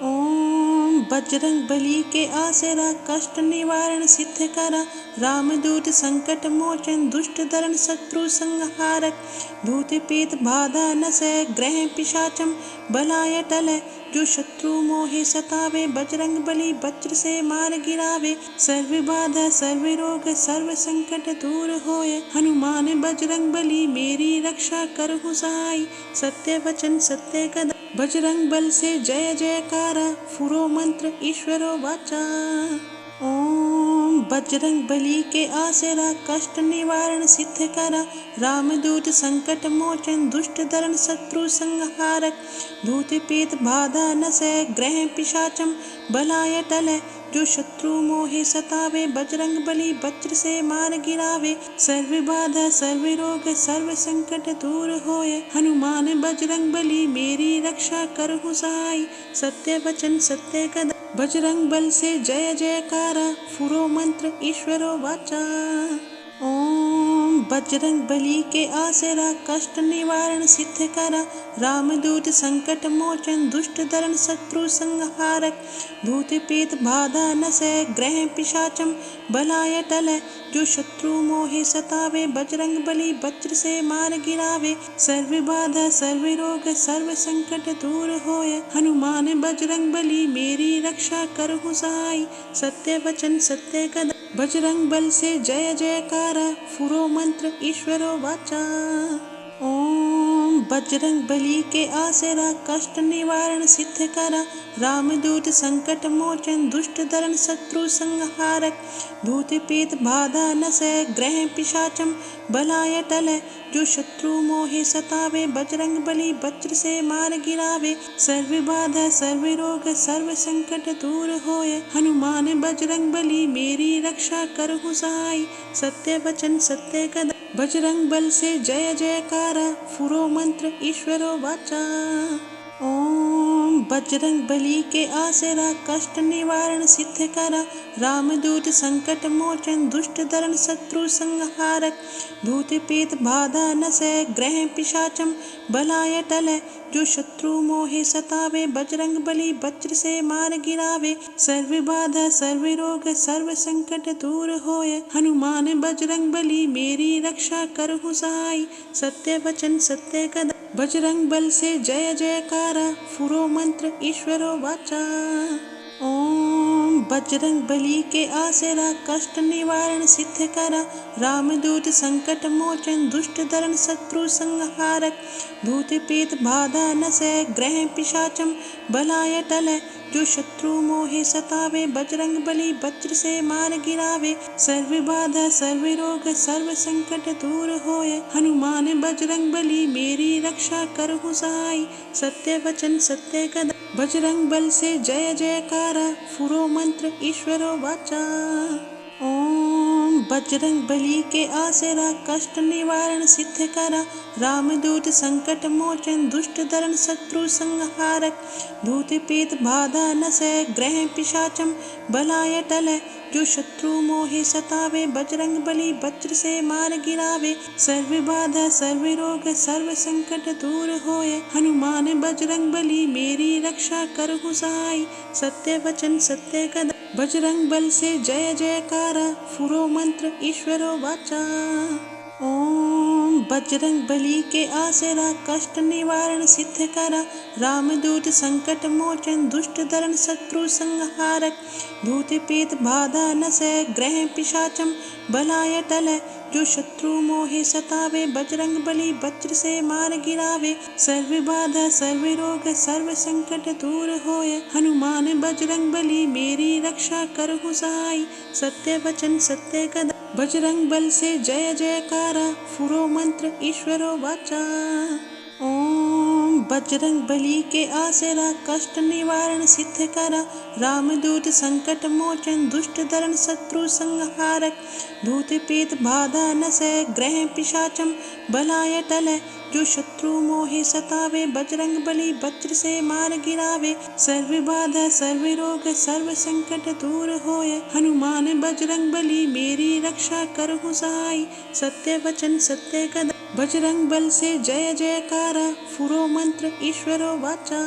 ओम बजरंग बली के आसरा कष्ट निवारण सिद्ध करा। रामदूत संकट मोचन दुष्ट दरण शत्रु संहारक। भूत प्रेत बाधा नसै ग्रह पिशाचम बलाय टलै। जो शत्रु मोहे सतावे बजरंग बली वज्र से मार गिरावे। सर्व बाधा सर्व रोग सर्व संकट दूर होय। हनुमान बजरंग बली मेरी रक्षा करहु सहाय। सत्य वचन सत्य कदा बजरंग बल से जय जयकारा। फुरो मंत्र ईश्वरो वाचा। ओम बजरंग बली के आसरा कष्ट निवारण सिद्ध करा। रामदूत संकट मोचन दुष्ट दरण शत्रु संहारक। भूत प्रेत बाधा नसै ग्रह पिशाचम बलाय टलै। जो शत्रु मोहे सतावे बजरंग बली वज्र से मार गिरावे। सर्व बाधा सर्व रोग सर्व संकट दूर होय। हनुमान बजरंग बली मेरी रक्षा करहु सहाय। सत्य वचन सत्य कदा बजरंग बल से जय जयकारा। फुरो मंत्र ईश्वरो वाचा। ओम बजरंग बली के आसरा कष्ट निवारण सिद्ध करा। रामदूत संकट मोचन दुष्ट दरण शत्रु संहारक। भूत प्रेत बाधा नसै ग्रह पिशाचम बलाय टलै। जो शत्रु मोहे सतावे बजरंग बली वज्र से मार गिरावे। सर्व बाधा सर्व रोग सर्व संकट दूर होय। हनुमान बजरंग बली मेरी रक्षा करहु सहाय। सत्य वचन सत्य कदम बजरंग बल से जय जयकारा। फुरो मंत्र ईश्वरो वाचा। ओम बजरंग बली के आसरा कष्ट निवारण सिद्ध करा। रामदूत संकट मोचन दुष्ट दरण शत्रु संहारक। भूत प्रेत बाधा नसै ग्रह पिशाचम बलाय टलै। जो शत्रु मोहे सतावे बजरंग बली वज्र से मार गिरावे। सर्व बाधा सर्व रोग सर्व संकट दूर होय। हनुमान बजरंग बली मेरी रक्षा करहु सहाय। सत्य वचन सत्य कदम बजरंग बल से जय जयकारा। फुरो मंत्र ईश्वरो वाचा। ओम बजरंग बली के आसरा कष्ट निवारण सिद्ध करा। रामदूत संकट मोचन दुष्ट दरण शत्रु संहारक। भूत प्रेत बाधा नसै ग्रह पिशाचम बलाय टलै। जो शत्रु मोहे सतावे बजरंग बली वज्र से मार गिरावे। सर्व बाधा सर्व रोग सर्व संकट दूर होय। हनुमान बजरंग बली मेरी रक्षा करहु सहाय। सत्य वचन सत्य कदम बजरंग बल से जय जयकारा। फुरो मंत्र ईश्वरो वाचा। ओम बजरंग बली के आसरा कष्ट निवारण सिद्ध करा। रामदूत संकट मोचन दुष्ट दरण शत्रु संहारक। भूत प्रेत बाधा नसै ग्रह पिशाचम बलाय टलै। जो शत्रु मोहे सतावे बजरंग बली वज्र से मार गिरावे। सर्व बाधा सर्व रोग सर्व संकट दूर होय। हनुमान बजरंग बली मेरी रक्षा करहु सहाय। सत्य वचन सत्य कदम बजरंग बल से जय जयकारा। फुरो मंत्र ईश्वरो वाचा। ओम बजरंग बली के आसरा कष्ट निवारण सिद्ध करा। रामदूत संकट मोचन दुष्ट दरण शत्रु संहारक। भूत प्रेत बाधा नसै ग्रह पिशाचम बलाय टलै। जो शत्रु मोहे सतावे बजरंग बली वज्र से मार गिरावे। सर्व बाधा सर्व रोग सर्व संकट दूर होय। हनुमान बजरंग बली मेरी रक्षा करहु सहाय। सत्य वचन सत्य कदम बजरंग बल से जय जयकारा। फुरो मंत्र ईश्वरो वाचा। ओम बजरंग बली के आसरा कष्ट निवारण सिद्ध करा। रामदूत संकट मोचन दुष्ट दरण शत्रु संहारक। भूत प्रेत बाधा नसै ग्रह पिशाचम बलाय टलै। जो शत्रु मोहे सतावे बजरंग बली वज्र से मार गिरावे। सर्व बाधा सर्व रोग सर्व संकट दूर होय। हनुमान बजरंग बली मेरी रक्षा करहु सहाय। सत्य वचन सत्य कदम बजरंग बल से जय जयकारा। फुरो मंत्र ईश्वरो वाचा। ओम बजरंग बली के आसरा कष्ट निवारण सिद्ध करा। रामदूत संकट मोचन दुष्ट दरण शत्रु संहारक। भूत प्रेत बाधा नसै ग्रह पिशाचम बलाय टलै। जो शत्रु मोहे सतावे बजरंग बली वज्र से मार गिरावे। सर्व बाधा सर्व रोग सर्व संकट दूर होय। हनुमान बजरंग बली मेरी रक्षा करहु सहाय। सत्य वचन सत्य कदम बजरंग बल से जय जयकारा। फुरो मंत्र ईश्वरो वाचा।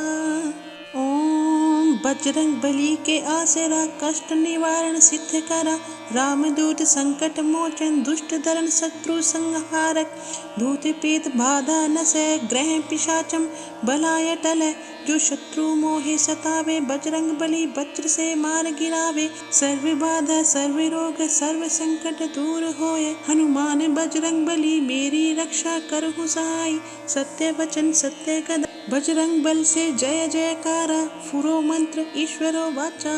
ओम बजरंग बली के आसरा कष्ट निवारण सिद्ध करा। रामदूत संकट मोचन दुष्ट दरण शत्रु संहारक। भूत प्रेत बाधा नसै ग्रह पिशाचम बलाय टलै। जो शत्रु मोहे सतावे बजरंग बली वज्र से मार गिरावे। सर्व बाधा सर्व रोग सर्व संकट दूर होय। हनुमान बजरंग बली मेरी रक्षा करहु सहाय। सत्य वचन सत्य कदम बजरंग बल से जय जयकारा। फुरो मंत्र ईश्वरो वाचा।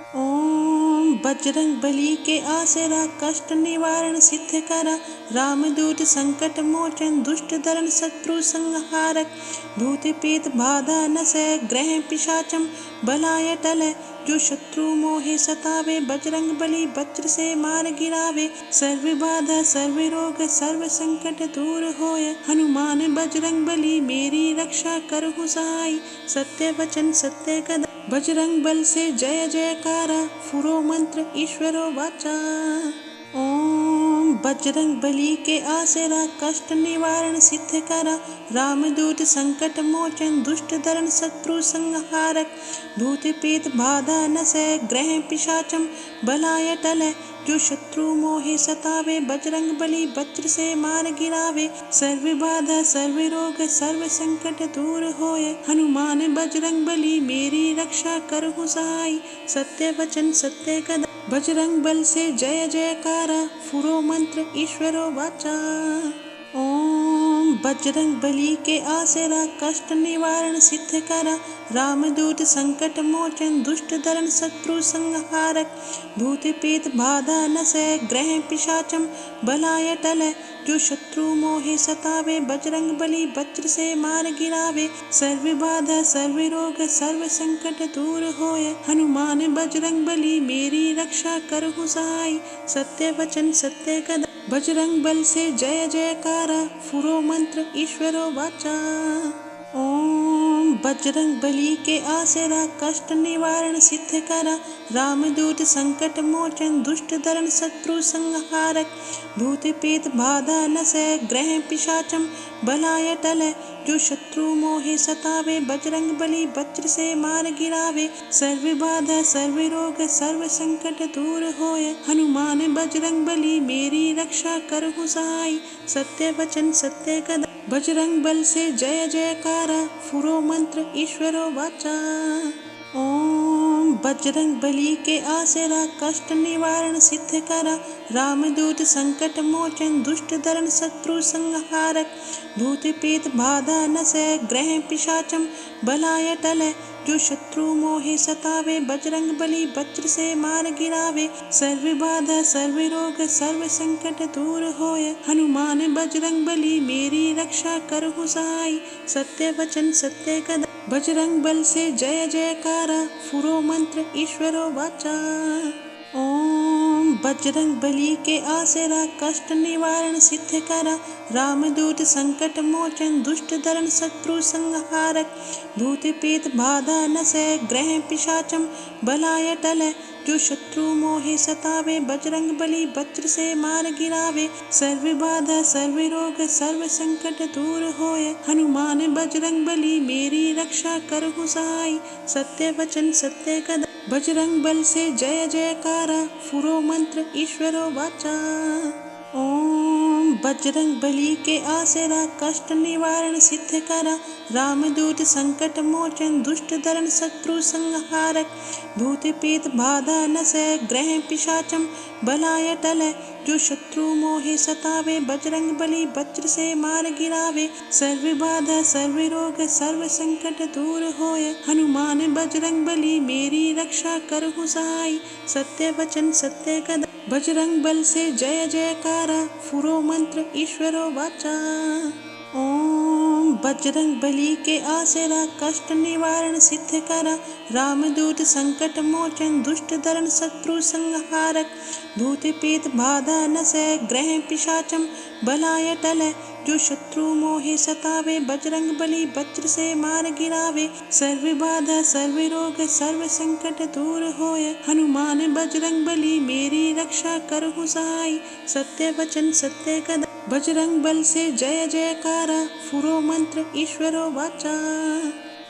ओम बजरंग बली के आसरा कष्ट निवारण सिद्ध करा। रामदूत संकट मोचन दुष्ट दरण शत्रु संहारक। भूत प्रेत बाधा नसै ग्रह पिशाचम बलाय टलै। जो शत्रु मोहे सतावे बजरंग बली वज्र से मार गिरावे। सर्व बाधा सर्व रोग सर्व संकट दूर होय। हनुमान बजरंग बली मेरी रक्षा करहु सहाय। सत्य वचन सत्य कदम बजरंग बल से जय जयकारा। फुरो मंत्र ईश्वरो वाचा। ओम बजरंग बली के आसरा कष्ट निवारण सिद्ध करा। रामदूत संकट मोचन दुष्ट दरण शत्रु संहारक। भूत प्रेत बाधा नसै ग्रह पिशाचम बलाय टलै। जो शत्रु मोहे सतावे बजरंग बली वज्र से मार गिरावे। सर्व बाधा सर्व रोग सर्व संकट दूर होए। हनुमान बजरंग बली मेरी रक्षा करहु सहाय। सत्य वचन सत्य कदम बजरंग बल से जय जयकारा। फुरो मंत्र ईश्वरो वाचा। ओम बजरंग बली के आसरा कष्ट निवारण सिद्ध करा। रामदूत संकट मोचन दुष्ट दरण शत्रु संहारक। भूत प्रेत बाधा नसै ग्रह पिशाचम बलाय टलै। जो शत्रु मोहे सतावे बजरंग बली वज्र से मार गिरावे। सर्व बाधा सर्व रोग सर्व संकट दूर होए। हनुमान बजरंग बली मेरी रक्षा करहु सहाय। सत्य वचन सत्य कदम बजरंग बल से जय जयकारा। फुरो मंत्र ईश्वरो वाचा। ओम बजरंग बली के आसरा कष्ट निवारण सिद्ध करा। रामदूत संकट मोचन दुष्ट दरण शत्रु संहारक। भूत प्रेत बाधा नसै ग्रह पिशाचम बलाय टलै। जो शत्रु मोहे सतावे बजरंग बली वज्र से मार गिरावे। सर्व बाधा सर्व रोग सर्व संकट दूर होए। हनुमान बजरंग बली मेरी रक्षा करहु सहाय। सत्य वचन सत्य कदम बजरंग बल से जय जयकारा। फुरो मंत्र ईश्वरो वाचा। ओम बजरंग बली के आसरा कष्ट निवारण सिद्ध करा। रामदूत संकट मोचन दुष्ट दरण शत्रु संहारक। भूत प्रेत बाधा नसै ग्रह पिशाचम बलाय टलै। जो शत्रु मोहे सतावे बजरंग बली वज्र से मार गिरावे। सर्व बाधा सर्व रोग सर्व संकट दूर होए। हनुमान बजरंग बली मेरी रक्षा करहु सहाय। सत्य वचन सत्य कदम बजरंग बल से जय जयकारा। फुरो मंत्र ईश्वरो वाचा। ओम बजरंग बली के आसरा कष्ट निवारण सिद्ध करा। रामदूत संकट मोचन दुष्ट दरण शत्रु संहारक। भूत प्रेत बाधा नसै ग्रह पिशाचम बलाय टलै। जो शत्रु मोहे सतावे बजरंग बली वज्र से मार गिरावे। सर्व बाधा सर्व रोग सर्व संकट दूर होए। हनुमान बजरंग बली मेरी रक्षा करहु सहाय। सत्य वचन सत्य कदम बजरंग बल से जय जयकारा। फुरो मंत्र ईश्वरो वाचा। ओम बजरंग बली के आसरा कष्ट निवारण सिद्ध करा। रामदूत संकट मोचन दुष्ट दरण शत्रु संहारक। भूत प्रेत बाधा नसै ग्रह पिशाचम बलाय टलै। जो शत्रु मोहे सतावे बजरंग बली वज्र से मार गिरावे। सर्व बाधा सर्व रोग सर्व संकट दूर होए। हनुमान बजरंग बली मेरी रक्षा करहु सहाय। सत्य वचन सत्य कदम बजरंग बल से जय जयकारा। फुरो मंत्र ईश्वरो वाचा। ओम बजरंग बली के आसरा कष्ट निवारण सिद्ध करा। रामदूत संकट मोचन दुष्ट दरण शत्रु संहारक। भूत प्रेत बाधा नसै ग्रह पिशाचम बलाय टलै। जो शत्रु मोहे सतावे बजरंग बली वज्र से मार गिरावे। सर्व बाधा सर्व रोग सर्व संकट दूर होए। हनुमान बजरंग बली मेरी रक्षा करहु सहाय। सत्य वचन सत्य कदम बजरंग बल से जय जयकारा। फुरो मंत्र ईश्वरो वाचा।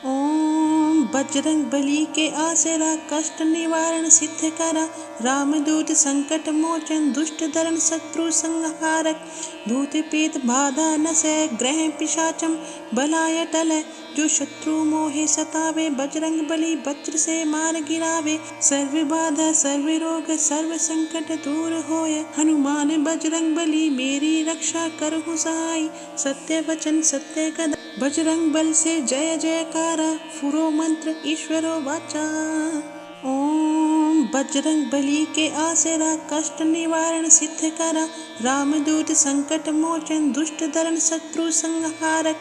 ओम बजरंग बली के आसरा कष्ट निवारण सिद्ध करा। रामदूत संकट मोचन दुष्ट दरण शत्रु संहारक। भूत प्रेत बाधा नसै ग्रह पिशाचम बलाय टलै। जो शत्रु मोहे सतावे बजरंग बली वज्र से मार गिरावे। सर्व बाधा सर्व रोग सर्व संकट दूर होए। हनुमान बजरंग बली मेरी रक्षा करहु सहाय। सत्य वचन सत्य कदम बजरंग बल से जय जयकारा। फुरो मंत्र ईश्वरो वाचा। ओम बजरंग बली के आसरा कष्ट निवारण सिद्ध करा। रामदूत संकट मोचन दुष्ट दरण शत्रु संहारक।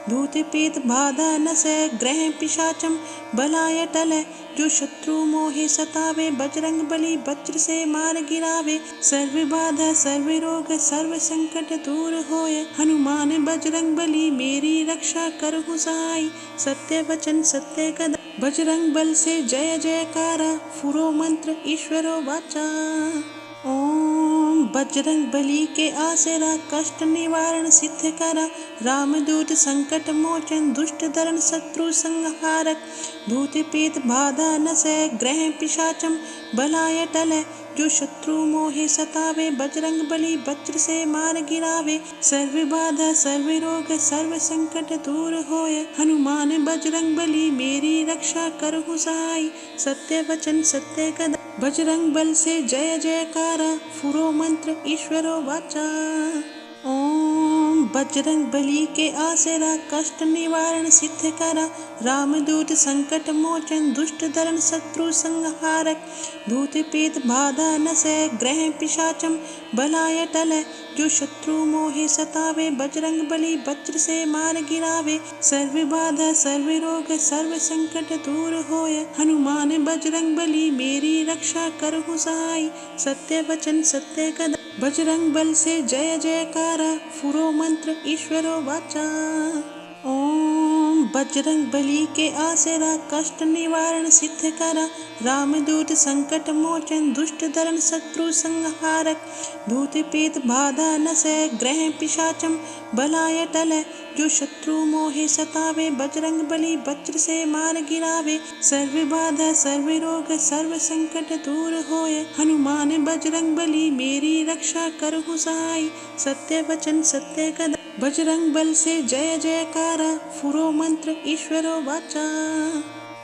भूत प्रेत बाधा नसै ग्रह पिशाचम बलाय टलै। जो शत्रु मोहे सतावे बजरंग बली वज्र से मार गिरावे। सर्व बाधा सर्व रोग सर्व संकट दूर होए। हनुमान बजरंग बली मेरी रक्षा करहु सहाय। सत्य वचन सत्य कदम बजरंग बल से जय जयकारा। फुरो मंत्र ईश्वरो वाचा। ओम बजरंग बली के आसरा कष्ट निवारण सिद्ध करा। रामदूत संकट मोचन दुष्ट दरण शत्रु संहारक। भूत प्रेत बाधा नसै ग्रह पिशाचम बलाय टलै। जो शत्रु मोहे सतावे बजरंग बली वज्र से मार गिरावे। सर्व बाधा सर्व रोग सर्व संकट दूर होय। हनुमान बजरंग बली मेरी रक्षा करहु सहाय। सत्य वचन सत्य कदा बजरंग बल से जय जयकारा। फुरो मंत्र ईश्वरो वाचा। ओम बजरंग बली के आसरा कष्ट निवारण सिद्ध करा। रामदूत संकट मोचन दुष्ट दरण शत्रु संहारक। भूत प्रेत बाधा नसै ग्रह पिशाचम बलाय टलै। जो शत्रु मोहे सतावे बजरंग बली वज्र से मार गिरावे। सर्व बाधा सर्व रोग सर्व संकट दूर होय। हनुमान बजरंग बली मेरी रक्षा करहु सहाय। सत्य वचन सत्य कदा बजरंग बल से जय जयकारा। फुरो मंत्र ईश्वरो वाचा। ओम बजरंग बली के आसरा कष्ट निवारण सिद्ध करा। रामदूत संकट मोचन दुष्ट दरण शत्रु संहारक। भूत प्रेत बाधा नसै ग्रह पिशाचम बलाय टलै। जो शत्रु मोहे सतावे बजरंग बली वज्र से मार गिरावे। सर्व बाधा सर्व रोग सर्व संकट दूर होय। हनुमान बजरंग बली मेरी रक्षा करहु सहाय। सत्य वचन सत्य कदा बजरंग बल से जय जयकारा। फुरो मंत्र ईश्वरो वाचा।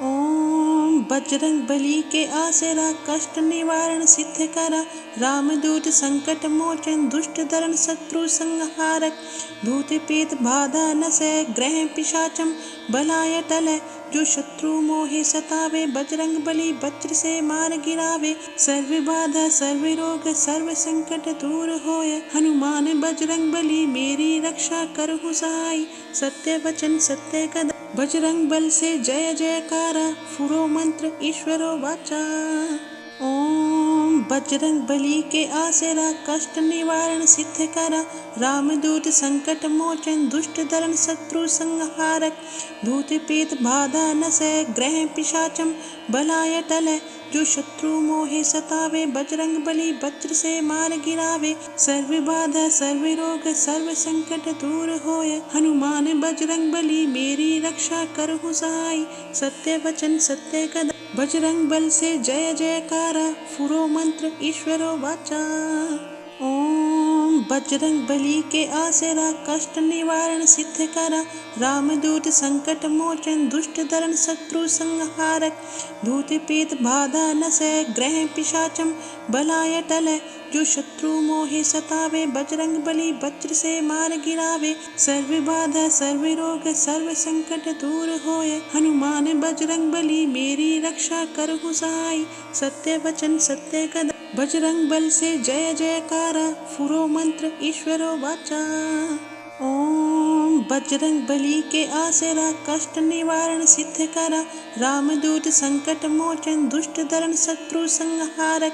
ओम बजरंग बली के आसरा कष्ट निवारण सिद्ध करा। रामदूत संकट मोचन दुष्ट दरण शत्रु संहारक। भूत प्रेत बाधा नसै ग्रह पिशाचम बलाय टलै। जो शत्रु मोहे सतावे बजरंग बली वज्र से मार गिरावे। सर्व बाधा सर्व रोग सर्व संकट दूर होय। हनुमान बजरंग बली मेरी रक्षा करहु सहाय। सत्य वचन सत्य कदा बजरंग बल से जय जयकारा। फुरो मंत्र ईश्वरो वाचा। ओम बजरंग बली के आसरा कष्ट निवारण सिद्ध करा। रामदूत संकट मोचन दुष्ट दरण शत्रु संहारक। भूत प्रेत बाधा नसै ग्रह पिशाचम बलाय टलै। जो शत्रु मोहे सतावे बजरंग बली वज्र से मार गिरावे। सर्व बाधा सर्व रोग सर्व संकट दूर होय। हनुमान बजरंग बली मेरी रक्षा करहु सहाय। सत्य वचन सत्य कदा बजरंग बल से जय जयकारा। फुरो मंत्र ईश्वरो वाचा। ओम बजरंग बली के आसरा कष्ट निवारण सिद्ध करा। रामदूत संकट मोचन दुष्ट दरण शत्रु संहारक। भूत प्रेत बाधा नसै ग्रह पिशाचम बलाय टलै। जो शत्रु मोहे सतावे बजरंग बली वज्र से मार गिरावे। सर्व बाधा सर्व रोग सर्व संकट दूर होय। हनुमान बजरंग बली मेरी रक्षा करहु सहाय। सत्य वचन सत्य कदा बजरंग बल से जय जयकारा। फुरो मंत्र ईश्वरो वाचा। ओम बजरंग बली के आसरा कष्ट निवारण सिद्ध करा। रामदूत संकट मोचन दुष्ट दरण शत्रु संहारक।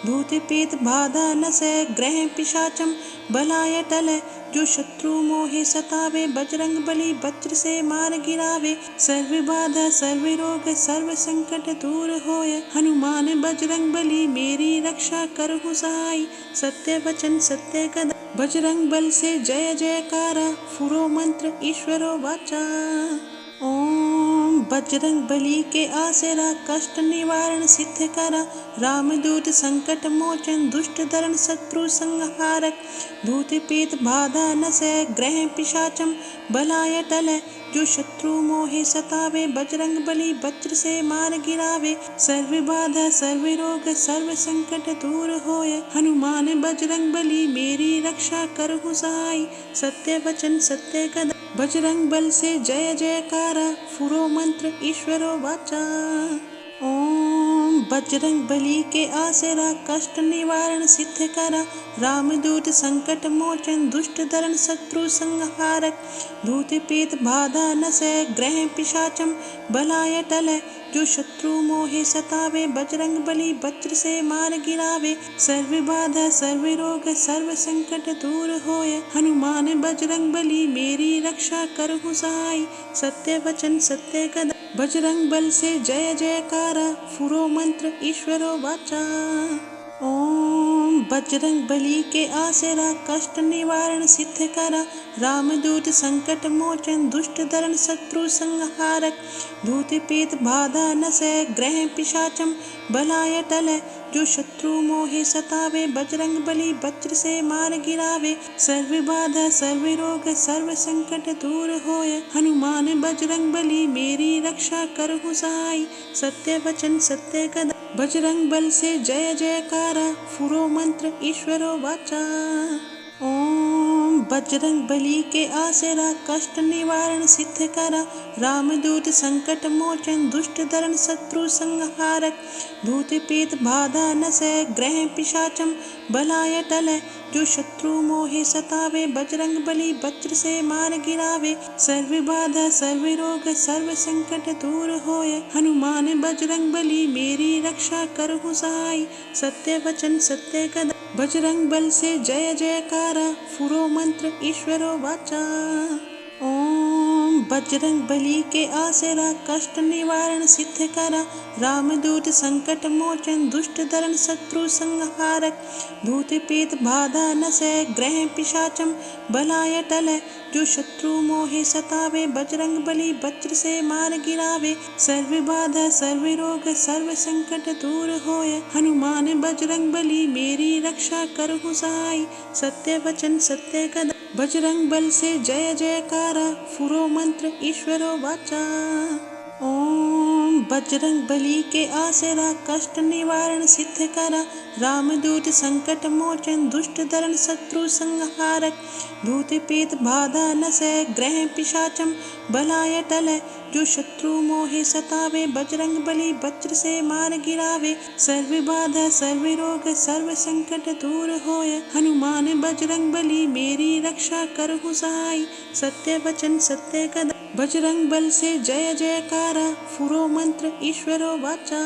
भूत प्रेत बाधा नसै ग्रह पिशाचम बलाय टलै। जो शत्रु मोहे सतावे बजरंग बली वज्र से मार गिरावे। सर्व बाधा सर्व रोग सर्व संकट दूर होय। हनुमान बजरंग बली मेरी रक्षा करहु सहाय। सत्य वचन सत्य कदा बजरंग बल से जय जयकारा। फुरो मंत्र ईश्वरो वाचा। ओम बजरंग बली के आसरा कष्ट निवारण सिद्ध करा। रामदूत संकट मोचन दुष्ट दरण शत्रु संहारक। भूत प्रेत बाधा नसै ग्रह पिशाचम बलाय टलै। जो शत्रु मोहे सतावे बजरंग बली वज्र से मार गिरावे। सर्व बाधा सर्व रोग सर्व संकट दूर होय। हनुमान बजरंग बली मेरी रक्षा करहु सहाय। सत्य वचन सत्य कदा बजरंग बल से जय जयकारा। फुरो मंत्र ईश्वरो वाचा। ओम बजरंग बली के आसरा कष्ट निवारण सिद्ध करा। रामदूत संकट मोचन दुष्ट दरण शत्रु संहारक। भूत प्रेत बाधा नसै ग्रह पिशाचम बलाय टलै। जो शत्रु मोहे सतावे बजरंग बली वज्र से मार गिरावे। सर्व बाधा सर्व रोग सर्व संकट दूर होय। हनुमान बजरंग बली मेरी रक्षा करहु सहाय। सत्य वचन सत्य कदा बजरंग बल से जय जयकारा। फुरो मंत्र ईश्वरो वाचा। ओम बजरंग बली के आसरा कष्ट निवारण सिद्ध करा। रामदूत संकट मोचन दुष्ट दरण शत्रु संहारक। भूत पेत बाधा नसै ग्रह पिशाचम बलाय टलै। जो शत्रु मोहे सतावे बजरंग बली वज्र से मार गिरावे। सर्व बाधा सर्व रोग सर्व संकट दूर होय। हनुमान बजरंग बली मेरी रक्षा करहु सहाय। सत्य वचन सत्य कदा बजरंग बल से जय जयकारा। फुरो मंत्र ईश्वरो वाचा। ओम बजरंग बली के आसरा कष्ट निवारण सिद्ध करा। रामदूत संकट मोचन दुष्ट दरण शत्रु संहारक। भूत पेत बाधा नसै ग्रह पिशाचम बलाय टलै। जो शत्रु मोहे सतावे बजरंग बली वज्र से मार गिरावे। सर्व बाधा सर्व रोग सर्व संकट दूर होय। हनुमान बजरंग बली मेरी रक्षा करहु सहाय। सत्य वचन सत्य कदा बजरंग बल से जय जयकारा। फुरो मंत्र ईश्वरो वाचा। ओम बजरंग बली के आसरा कष्ट निवारण सिद्ध करा। रामदूत संकट मोचन दुष्ट दरण शत्रु संहारक। भूत पेत बाधा नसै ग्रह पिशाचम बलाय टलै। जो शत्रु मोहे सतावे बजरंग बली वज्र से मार गिरावे। सर्व बाधा सर्व रोग सर्व संकट दूर होय। हनुमान बजरंग बली मेरी रक्षा करहु सहाय। सत्य वचन सत्य कदा बजरंग बल से जय जयकारा। फुरो मंत्र ईश्वरो वाचा। ओम बजरंग बली के आसरा कष्ट निवारण सिद्ध करा। रामदूत संकट मोचन दुष्ट दरण शत्रु संहारक। भूत पेत बाधा नसै ग्रह पिशाचम बलाय टलै। जो शत्रु मोहे सतावे बजरंग बली वज्र से मार गिरावे। सर्व बाधा सर्व रोग सर्व संकट दूर होय। हनुमान बजरंग बली मेरी रक्षा करहु सहाय। सत्य वचन सत्य कदा बजरंग बल से जय जयकारा। फुरो मंत्र ईश्वरो वाचा।